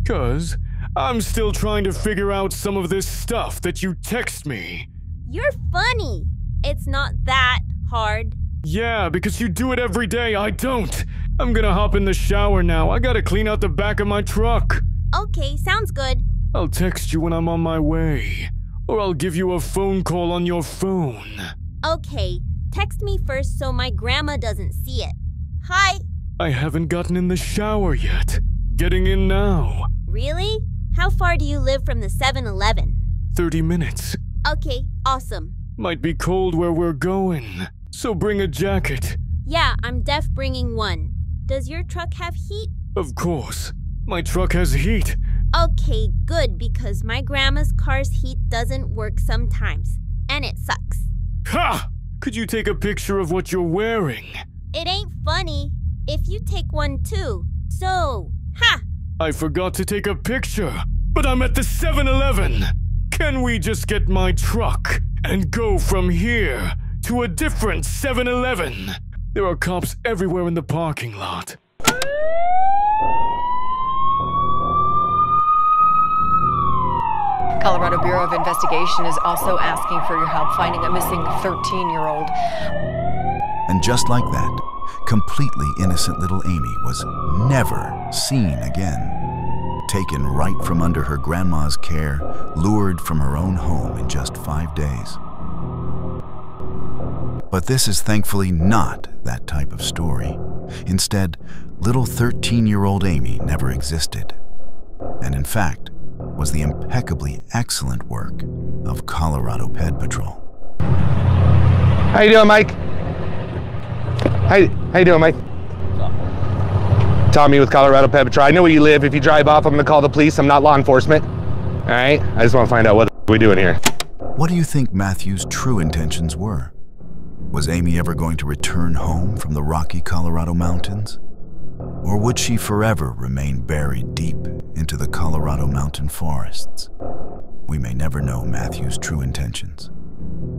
'Cause I'm still trying to figure out some of this stuff that you text me. You're funny. It's not that hard. Yeah, because you do it every day. I don't. I'm gonna hop in the shower now. I gotta clean out the back of my truck. Okay, sounds good. I'll text you when I'm on my way. Or I'll give you a phone call on your phone. Okay, text me first so my grandma doesn't see it. Hi. I haven't gotten in the shower yet. Getting in now. Really? How far do you live from the 7-Eleven? 30 minutes. Okay, awesome. Might be cold where we're going, so bring a jacket. Yeah, I'm bringing one. Does your truck have heat? Of course. My truck has heat. Okay, good, because my grandma's car's heat doesn't work sometimes, and it sucks. Ha! Could you take a picture of what you're wearing? It ain't funny if you take one too. So, ha! I forgot to take a picture, but I'm at the 7-Eleven. Can we just get my truck and go from here to a different 7-Eleven? There are cops everywhere in the parking lot. Colorado Bureau of Investigation is also asking for your help finding a missing 13-year-old. And just like that, completely innocent little Amy was never seen again. Taken right from under her grandma's care, lured from her own home in just 5 days. But this is thankfully not that type of story. Instead, little 13-year-old Amy never existed. And in fact, was the impeccably excellent work of Colorado Ped Patrol. How you doing, Mike? How you doing, Mike? Tommy with Colorado Ped Patrol. I know where you live. If you drive off, I'm gonna call the police. I'm not law enforcement. All right? I just want to find out what we're doing here. What do you think Matthew's true intentions were? Was Amy ever going to return home from the rocky Colorado mountains? Or would she forever remain buried deep into the Colorado mountain forests? We may never know Matthew's true intentions.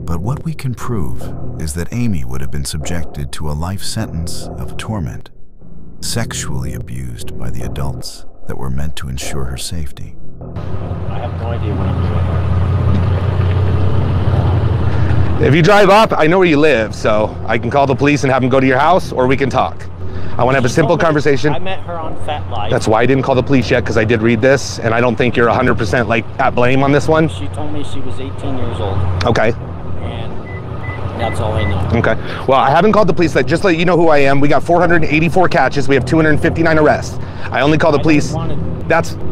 But what we can prove is that Amy would have been subjected to a life sentence of torment, sexually abused by the adults that were meant to ensure her safety. I have no idea what I'm doing. If you drive up, I know where you live, so I can call the police and have them go to your house, or we can talk. I want to have a simple conversation. I met her on Fat Life. That's why I didn't call the police yet, because I did read this, and I don't think you're 100% like at blame on this one. She told me she was 18 years old. Okay. And that's all I know. Okay. Well, I haven't called the police. Just let you know who I am. We got 484 catches. We have 259 arrests. I only call the police.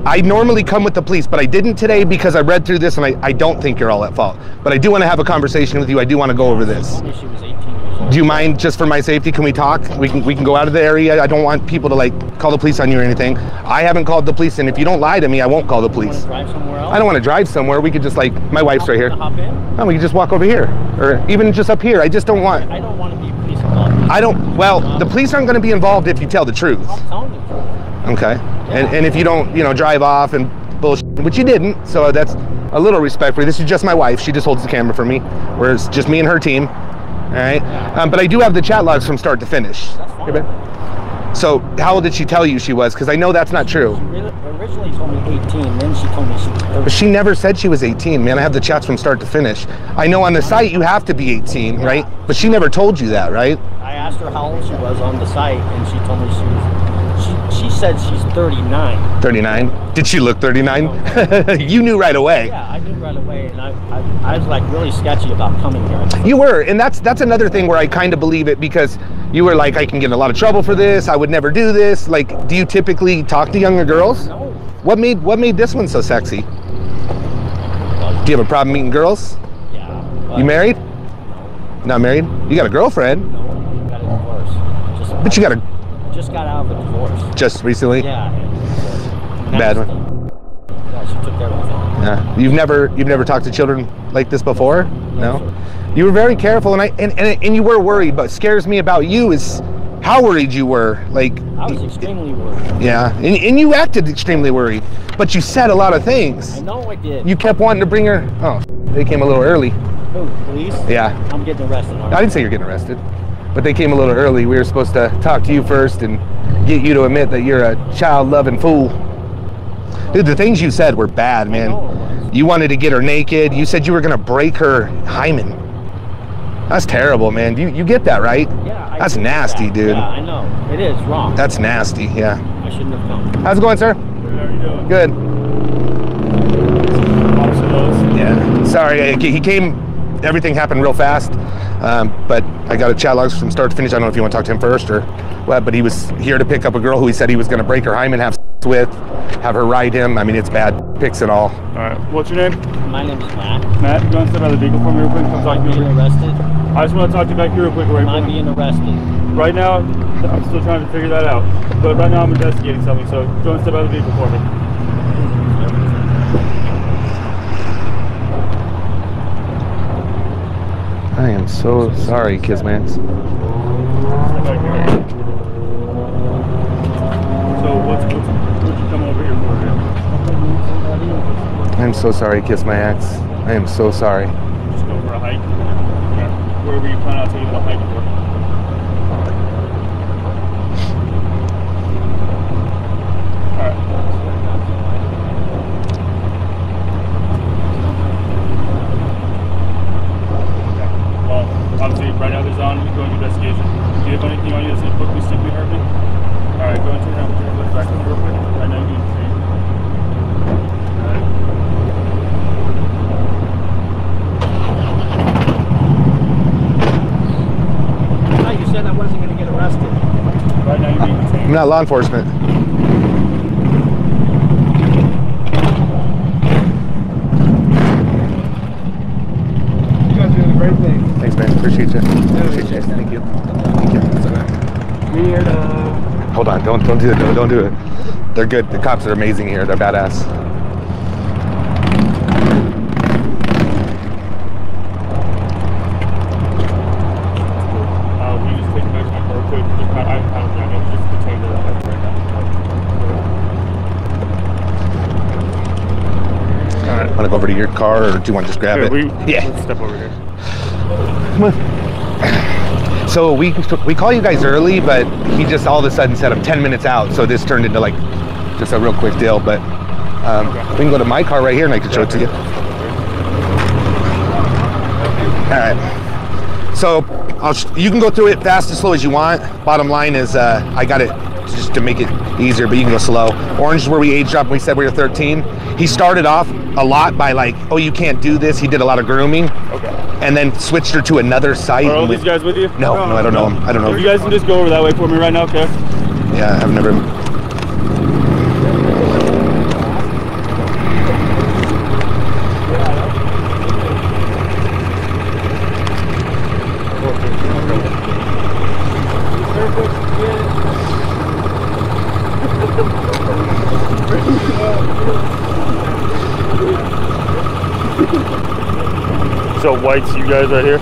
I normally come with the police, but I didn't today because I read through this, and I don't think you're all at fault. But I do want to have a conversation with you. I do want to go over this. She told me she was 18 years old. So Do you mind, just for my safety, can we talk? We can go out of the area. I don't want people to like call the police on you or anything. I haven't called the police, and if you don't lie to me, I won't call the police. drive somewhere else? I don't want to drive somewhere. We could just like, my wife's right here. Hop in? No, we could just walk over here, or even just up here. I just don't want. I don't want to be police involved. I don't. Well, the police aren't going to be involved if you tell the truth. I'm telling the truth. Okay. And if you don't, you know, drive off and bullshit, which you didn't, so that's a little respect for you. This is just my wife. She just holds the camera for me, whereas just me and her team. All right. But I do have the chat logs from start to finish. That's fine. Okay, babe? So how old did she tell you she was? Because I know that's not true. She originally told me 18, then she told me she was 30. But she never said she was 18, man. I have the chats from start to finish. I know on the site you have to be 18, right? But she never told you that, right? I asked her how old she was on the site, and she told me she said she's 39. 39? Did she look 39? You knew right away. Yeah, I knew right away, and I was like really sketchy about coming here. You were, and that's another thing where I kind of believe it, because you were like, I can get in a lot of trouble for this. I would never do this. Like, do you typically talk to younger girls? No. What made this one so sexy? Do you have a problem meeting girls? Yeah. You married? No. Not married? You got a girlfriend? No, got a divorce. But you got a... Just got out of a divorce. Just recently? Yeah. Bad one. Yeah, she took everything. Yeah. You've never talked to children like this before? No. Sir. You were very careful, and you were worried. But what scares me about you is how worried you were. Like, I was extremely worried. yeah, and you acted extremely worried, but you said a lot of things. I know I did. You kept wanting to bring her. Oh, they came a little early. Who, police? Yeah. I'm getting arrested. I didn't say you're getting arrested, but they came a little early. We were supposed to talk to you first and get you to admit that you're a child-loving fool. Dude, the things you said were bad, man. I know it was. You wanted to get her naked. You said you were gonna break her hymen. That's terrible, man. You get that, right? Yeah. That's nasty, dude. Yeah, I know. It is wrong. That's nasty, yeah. I shouldn't have come. How's it going, sir? How are you doing? Good. Officer Lewis. Yeah. Sorry, he came, everything happened real fast, but I got a chat logs from start to finish. I don't know if you want to talk to him first or what, but he was here to pick up a girl who he said he was going to break her hymen, have sex with, have her ride him. I mean, it's bad pics and all. All right. What's your name? My name is Matt. Matt, you want to step out of the vehicle for me real quick? Come talk Am to I me. being arrested? I just want to talk to you back here real quick. Right Am I being arrested? Right now, I'm still trying to figure that out. But right now, I'm investigating something. So go and step out of the vehicle for me. I am so sorry, Kizmax. Step back here. So what'd you come over here for? I'm so sorry, Kizmax. I am so sorry. Just go for a hike. Okay. Where were you planning on taking the hike for? Obviously, right now there's ongoing investigation. Do you have anything on you that says book me, simply hurt me? Alright, go into your look back on me real quick. Right now you can You said I wasn't going to get arrested. Right now you're being detained. I'm not law enforcement. You guys are doing a great thing. Thanks, man. Appreciate you. Appreciate you. Thank you. Thank you. Weird. Hold on. Don't do it. Don't do it. They're good. The cops are amazing here. They're badass. We just take back to my car quick. I don't just detain her right now. Alright. Want to go over to your car, or do you want to just grab it? Yeah. Let's step over here. Come on. So we call you guys early, but he just all of a sudden said I'm 10 minutes out, so this turned into like just a real quick deal. But we can go to my car right here and I can show it to you. All right. So you can go through it fast as slow as you want. Bottom line is I got it just to make it easier, but you can go slow. Orange is where we aged up and we said we were 13. He started off a lot by like, oh, you can't do this. He did a lot of grooming. Okay. And then switched her to another site. Are all these guys with you? No, I don't know him. I don't know. You guys can just go over that way for me right now, okay? Yeah, I've never. white's you guys right here?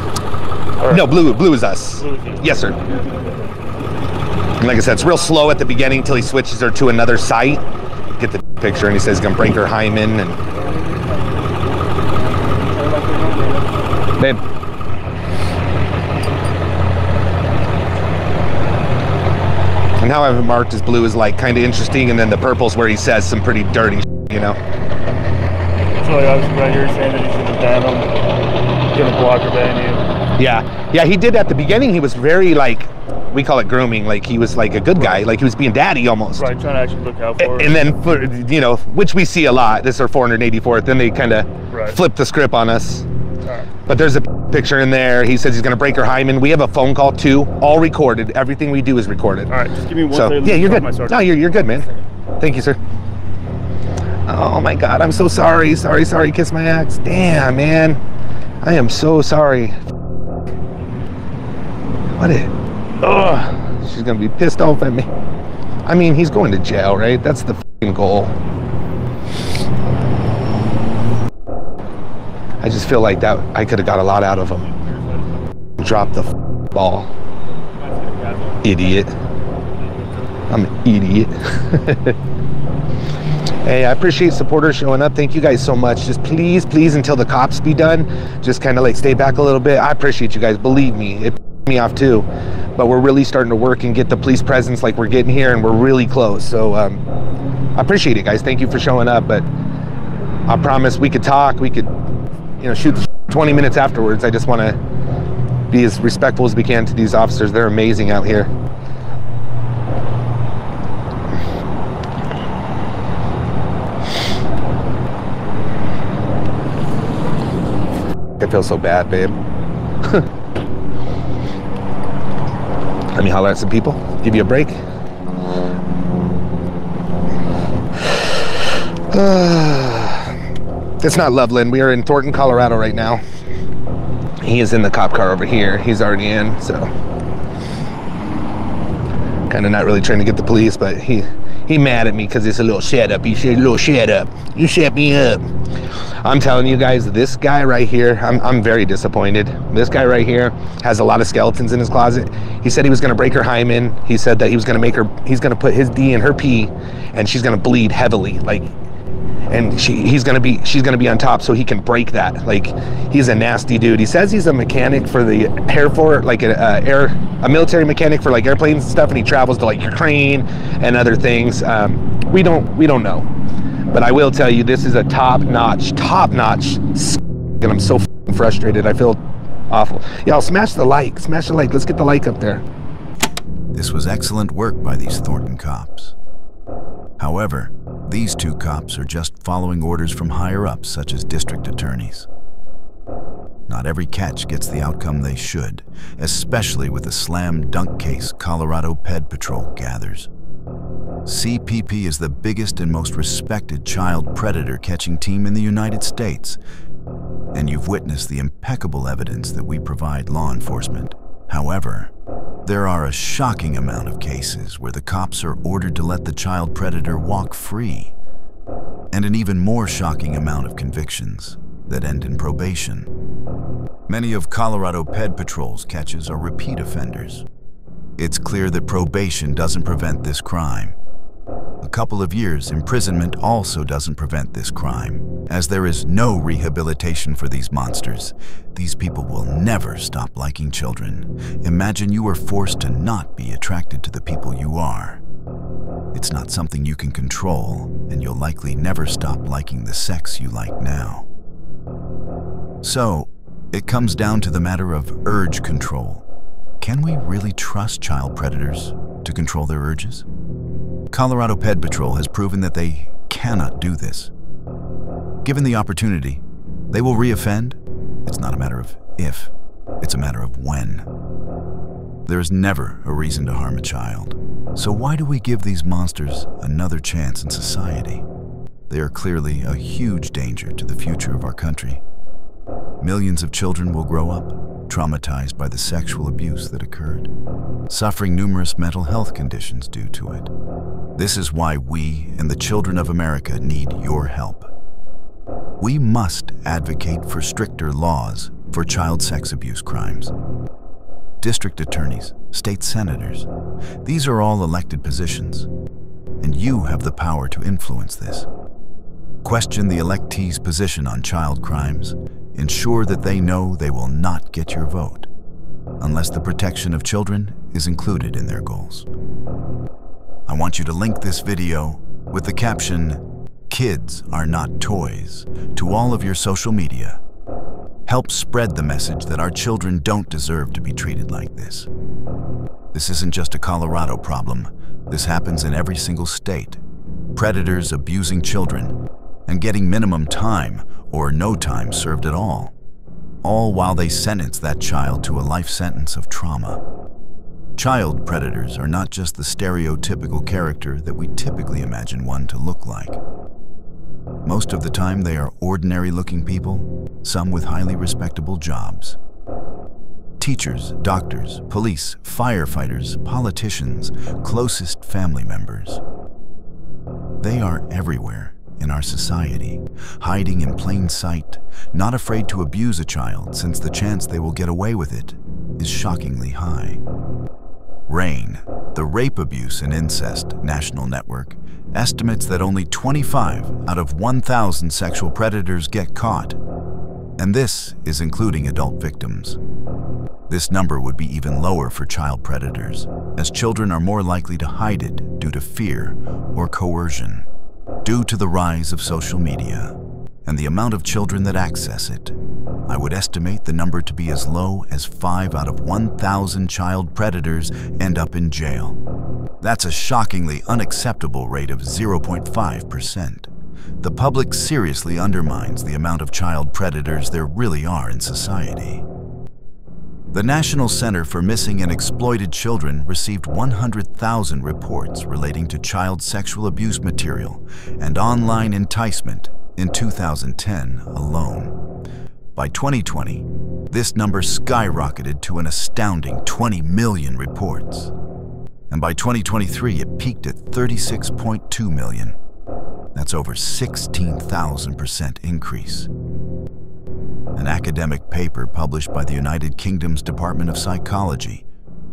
Or No, blue is us. blue is you? Yes, sir. And like I said, it's real slow at the beginning until he switches her to another site. Get the picture, and he says he's gonna break her hymen and. Babe. And how I have it marked as blue is like kind of interesting, and then the purple's where he says some pretty dirty, you know. So like obviously right here saying that you should have banned him, gonna block or ban you. Yeah, he did at the beginning. He was very like, we call it grooming. Like he was like a good guy, like he was being daddy almost. Right, trying to actually look out for it. And then, for, you know, which we see a lot. This is our 484th. Then they kind of flip the script on us. Right. But there's a picture in there. He says he's going to break her hymen. We have a phone call too, all recorded. Everything we do is recorded. All right, just give me one so, second. yeah, you're good. No, you're good, man. Thank you, sir. Oh my God, I'm so sorry. Sorry. Kiss my axe. Damn, man. I am so sorry. What it? Ugh. She's gonna be pissed off at me. I mean, he's going to jail, right? That's the f***ing goal. I just feel like that I could have got a lot out of him. Drop the ball. Idiot. I'm an idiot. Hey, I appreciate supporters showing up. Thank you guys so much. Just please, until the cops be done, just kind of like stay back a little bit. I appreciate you guys. Believe me, it pissed me off too. But we're really starting to work and get the police presence like we're getting here, and we're really close. So I appreciate it, guys. Thank you for showing up. But I promise we could talk. We could, you know, shoot 20 minutes afterwards. I just want to be as respectful as we can to these officers. They're amazing out here. I feel so bad, babe. Let me holler at some people, give you a break. It's not Loveland. We are in Thornton, Colorado right now. He is in the cop car over here. He's already in, so. Kind of not really trying to get the police, but he mad at me because it's a little shut up. He said, "Little shut up. You shut me up." I'm telling you guys, this guy right here, I'm very disappointed. This guy right here has a lot of skeletons in his closet. He said he was gonna break her hymen. He said that he was gonna make her, he's gonna put his D in her P, and she's gonna bleed heavily, like, and she's gonna be on top so he can break that. Like, he's a nasty dude. He says he's a mechanic for the Air Force, like a military mechanic for like airplanes and stuff, and he travels to like Ukraine and other things. We don't know. But I will tell you, this is a top-notch, and I'm so frustrated. I feel awful. Y'all, smash the like. Let's get the like up there. This was excellent work by these Thornton cops. However, these two cops are just following orders from higher-ups, such as district attorneys. Not every catch gets the outcome they should, especially with the slam dunk case Colorado Ped Patrol gathers. CPP is the biggest and most respected child predator catching team in the United States, and you've witnessed the impeccable evidence that we provide law enforcement. However, there are a shocking amount of cases where the cops are ordered to let the child predator walk free, and an even more shocking amount of convictions that end in probation. Many of Colorado Ped Patrol's catches are repeat offenders. It's clear that probation doesn't prevent this crime. A couple of years imprisonment also doesn't prevent this crime, as there is no rehabilitation for these monsters. These people will never stop liking children. Imagine you are forced to not be attracted to the people you are. It's not something you can control, and you'll likely never stop liking the sex you like now. So, it comes down to the matter of urge control. Can we really trust child predators to control their urges? Colorado Ped Patrol has proven that they cannot do this. Given the opportunity, they will reoffend. It's not a matter of if, it's a matter of when. There is never a reason to harm a child. So why do we give these monsters another chance in society? They are clearly a huge danger to the future of our country. Millions of children will grow up traumatized by the sexual abuse that occurred, suffering numerous mental health conditions due to it. This is why we and the children of America need your help. We must advocate for stricter laws for child sex abuse crimes. District attorneys, state senators, these are all elected positions, and you have the power to influence this. Question the electee's position on child crimes. Ensure that they know they will not get your vote unless the protection of children is included in their goals. I want you to link this video with the caption, "Kids are not toys," to all of your social media. Help spread the message that our children don't deserve to be treated like this. This isn't just a Colorado problem. This happens in every single state. Predators abusing children and getting minimum time or no time served at all while they sentence that child to a life sentence of trauma. Child predators are not just the stereotypical character that we typically imagine one to look like. Most of the time, they are ordinary-looking people, some with highly respectable jobs. Teachers, doctors, police, firefighters, politicians, closest family members. They are everywhere in our society, hiding in plain sight, not afraid to abuse a child since the chance they will get away with it is shockingly high. RAINN, the Rape, Abuse, and Incest National Network, estimates that only 25 out of 1,000 sexual predators get caught, and this is including adult victims. This number would be even lower for child predators, as children are more likely to hide it due to fear or coercion. Due to the rise of social media and the amount of children that access it, I would estimate the number to be as low as 5 out of 1,000 child predators end up in jail. That's a shockingly unacceptable rate of 0.5%. The public seriously undermines the amount of child predators there really are in society. The National Center for Missing and Exploited Children received 100,000 reports relating to child sexual abuse material and online enticement in 2010 alone. By 2020, this number skyrocketed to an astounding 20 million reports. And by 2023, it peaked at 36.2 million. That's over 16,000% increase. An academic paper published by the United Kingdom's Department of Psychology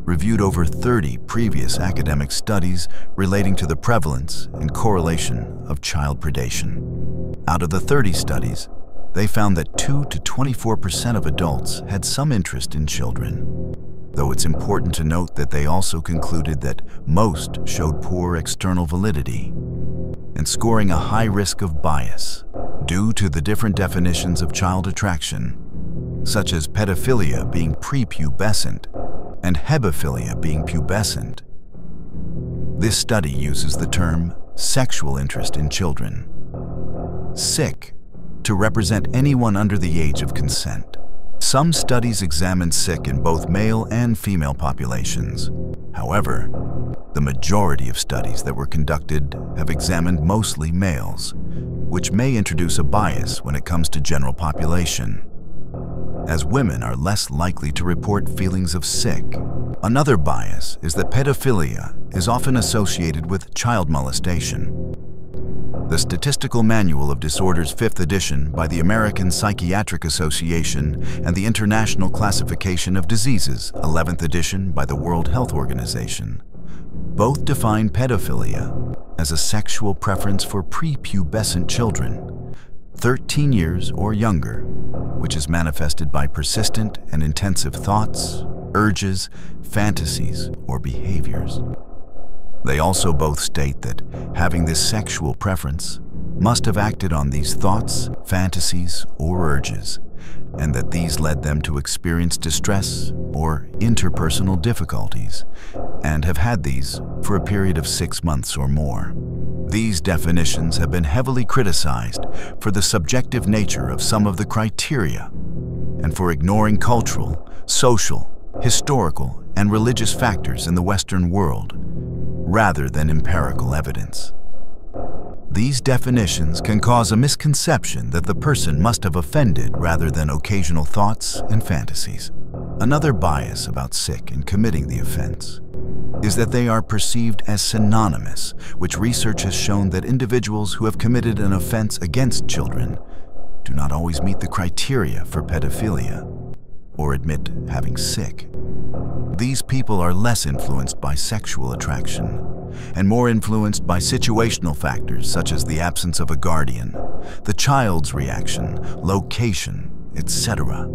reviewed over 30 previous academic studies relating to the prevalence and correlation of child predation. Out of the 30 studies, they found that 2 to 24% of adults had some interest in children, though it's important to note that they also concluded that most showed poor external validity and scoring a high risk of bias due to the different definitions of child attraction, such as pedophilia being prepubescent and hebephilia being pubescent. This study uses the term sexual interest in children, SIC, to represent anyone under the age of consent. Some studies examined SIC in both male and female populations. However, the majority of studies that were conducted have examined mostly males, which may introduce a bias when it comes to general population, as women are less likely to report feelings of SIC. Another bias is that pedophilia is often associated with child molestation. The Statistical Manual of Disorders 5th edition by the American Psychiatric Association and the International Classification of Diseases 11th edition by the World Health Organization both define pedophilia as a sexual preference for prepubescent children, 13 years or younger, which is manifested by persistent and intensive thoughts, urges, fantasies, or behaviors. They also both state that having this sexual preference must have acted on these thoughts, fantasies, or urges, and that these led them to experience distress or interpersonal difficulties, and have had these for a period of 6 months or more. These definitions have been heavily criticized for the subjective nature of some of the criteria, and for ignoring cultural, social, historical, and religious factors in the Western world, rather than empirical evidence. These definitions can cause a misconception that the person must have offended rather than occasional thoughts and fantasies. Another bias about SIC in committing the offense is that they are perceived as synonymous, which research has shown that individuals who have committed an offense against children do not always meet the criteria for pedophilia. or admit having sick. These people are less influenced by sexual attraction and more influenced by situational factors such as the absence of a guardian, the child's reaction, location, etc.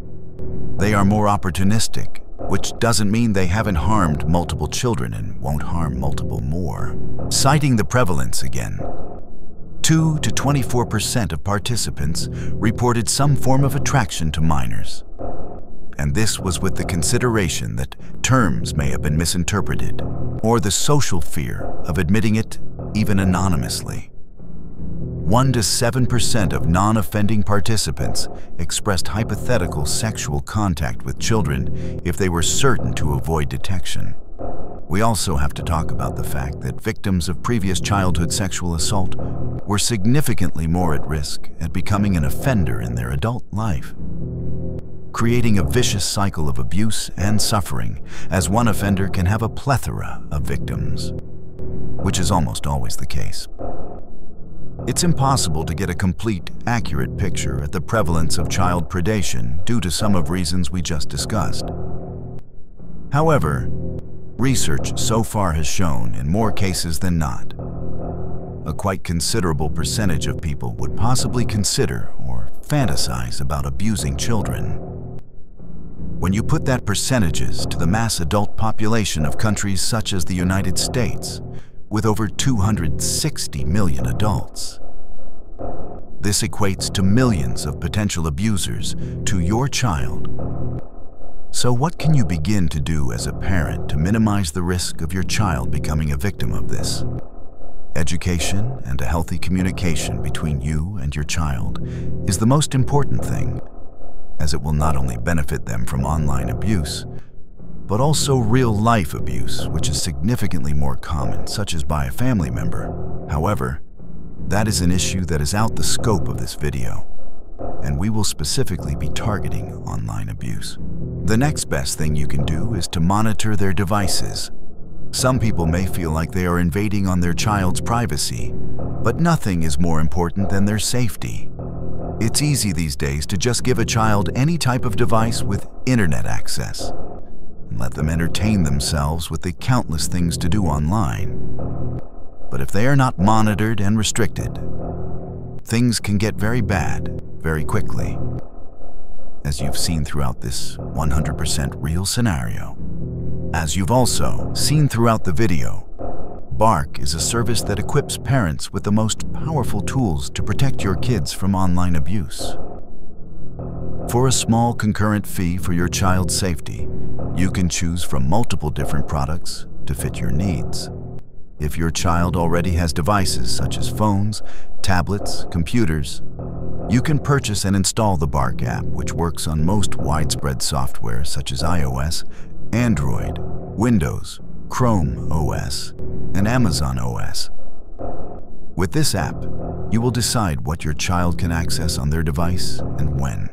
They are more opportunistic, which doesn't mean they haven't harmed multiple children and won't harm multiple more. Citing the prevalence again, 2 to 24% of participants reported some form of attraction to minors. And this was with the consideration that terms may have been misinterpreted, or the social fear of admitting it even anonymously. 1 to 7% of non-offending participants expressed hypothetical sexual contact with children if they were certain to avoid detection. We also have to talk about the fact that victims of previous childhood sexual assault were significantly more at risk at becoming an offender in their adult life, creating a vicious cycle of abuse and suffering, as one offender can have a plethora of victims, which is almost always the case. It's impossible to get a complete, accurate picture at the prevalence of child predation due to some of reasons we just discussed. However, research so far has shown, in more cases than not, a quite considerable percentage of people would possibly consider or fantasize about abusing children. When you put that percentages to the mass adult population of countries such as the United States, with over 260 million adults, this equates to millions of potential abusers to your child. So what can you begin to do as a parent to minimize the risk of your child becoming a victim of this? Education and a healthy communication between you and your child is the most important thing, as it will not only benefit them from online abuse, but also real-life abuse, which is significantly more common, such as by a family member. However, that is an issue that is out the scope of this video, and we will specifically be targeting online abuse. The next best thing you can do is to monitor their devices. Some people may feel like they are invading on their child's privacy, but nothing is more important than their safety. It's easy these days to just give a child any type of device with internet access and let them entertain themselves with the countless things to do online. But if they are not monitored and restricted, things can get very bad very quickly, as you've seen throughout this 100% real scenario. As you've also seen throughout the video, Bark is a service that equips parents with the most powerful tools to protect your kids from online abuse. For a small concurrent fee for your child's safety, you can choose from multiple different products to fit your needs. If your child already has devices such as phones, tablets, computers, you can purchase and install the Bark app, which works on most widespread software such as iOS, Android, Windows, Chrome OS, and Amazon OS. With this app, you will decide what your child can access on their device and when.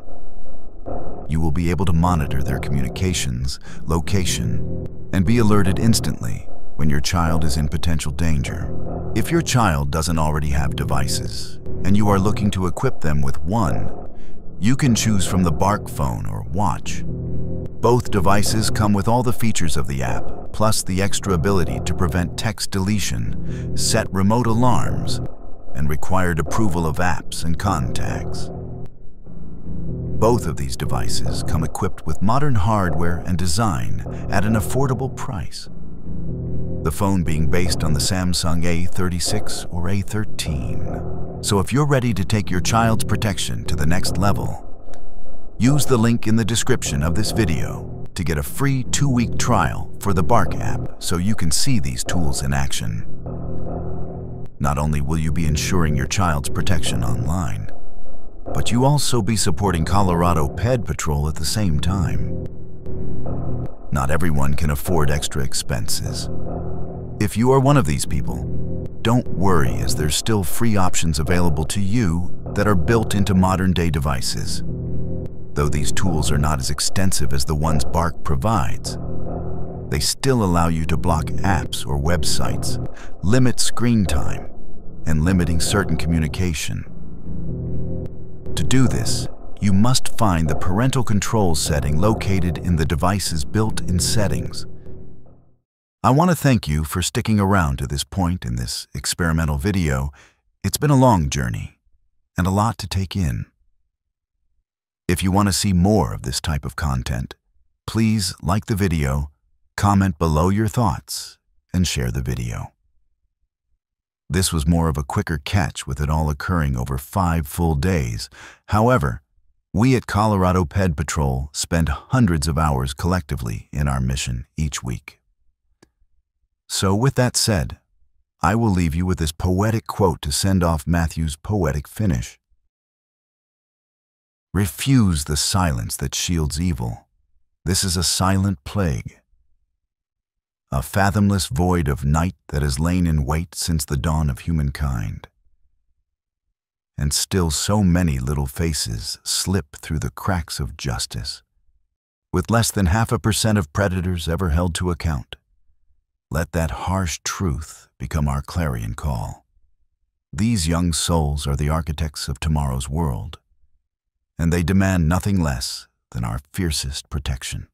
You will be able to monitor their communications, location, and be alerted instantly when your child is in potential danger. If your child doesn't already have devices and you are looking to equip them with one, you can choose from the Bark phone or watch. Both devices come with all the features of the app, plus the extra ability to prevent text deletion, set remote alarms, and required approval of apps and contacts. Both of these devices come equipped with modern hardware and design at an affordable price. The phone being based on the Samsung A36 or A13. So if you're ready to take your child's protection to the next level, use the link in the description of this video to get a free 2-week trial for the Bark app so you can see these tools in action. Not only will you be ensuring your child's protection online, but you also be supporting Colorado Ped Patrol at the same time. Not everyone can afford extra expenses. If you are one of these people, don't worry, as there's still free options available to you that are built into modern-day devices. Though these tools are not as extensive as the ones Bark provides, they still allow you to block apps or websites, limit screen time, and limiting certain communication. To do this, you must find the parental control setting located in the device's built-in settings. I want to thank you for sticking around to this point in this experimental video. It's been a long journey and a lot to take in. If you want to see more of this type of content, please like the video, comment below your thoughts, and share the video. This was more of a quicker catch with it all occurring over 5 full days. However, we at Colorado Ped Patrol spend hundreds of hours collectively in our mission each week. So with that said, I will leave you with this poetic quote to send off Matthew's poetic finish. Refuse the silence that shields evil. This is a silent plague. A fathomless void of night that has lain in wait since the dawn of humankind. And still so many little faces slip through the cracks of justice. With less than 0.5% of predators ever held to account. Let that harsh truth become our clarion call. These young souls are the architects of tomorrow's world, and they demand nothing less than our fiercest protection.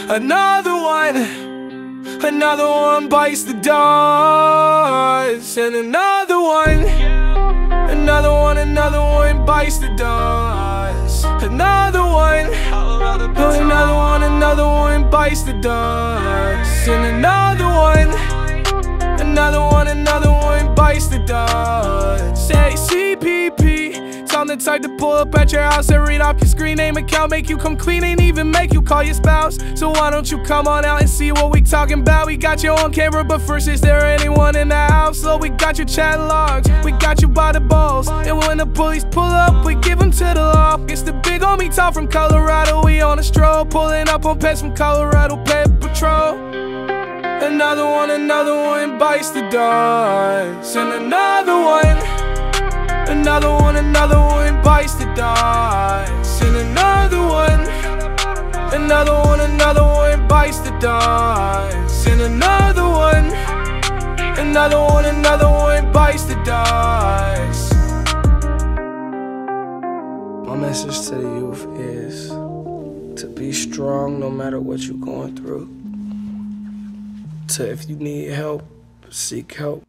Another one bites the dust, and another one bites the dust. Another one bites the dust, and another one bites the dust. Say CPP, I'm the type to pull up at your house and read off your screen name account, make you come clean, ain't even make you call your spouse. So why don't you come on out and see what we talking about? We got you on camera, but first, is there anyone in the house? So we got your chat logs, we got you by the balls, and when the police pull up, we give them to the law. It's the big homie Tom from Colorado, we on a stroll, pulling up on pets from Colorado Ped Patrol. Another one bites the dust, and another one bites the dust, and another one bites the dust, and another one bites the dust. My message to the youth is to be strong no matter what you're going through. If you need help, seek help.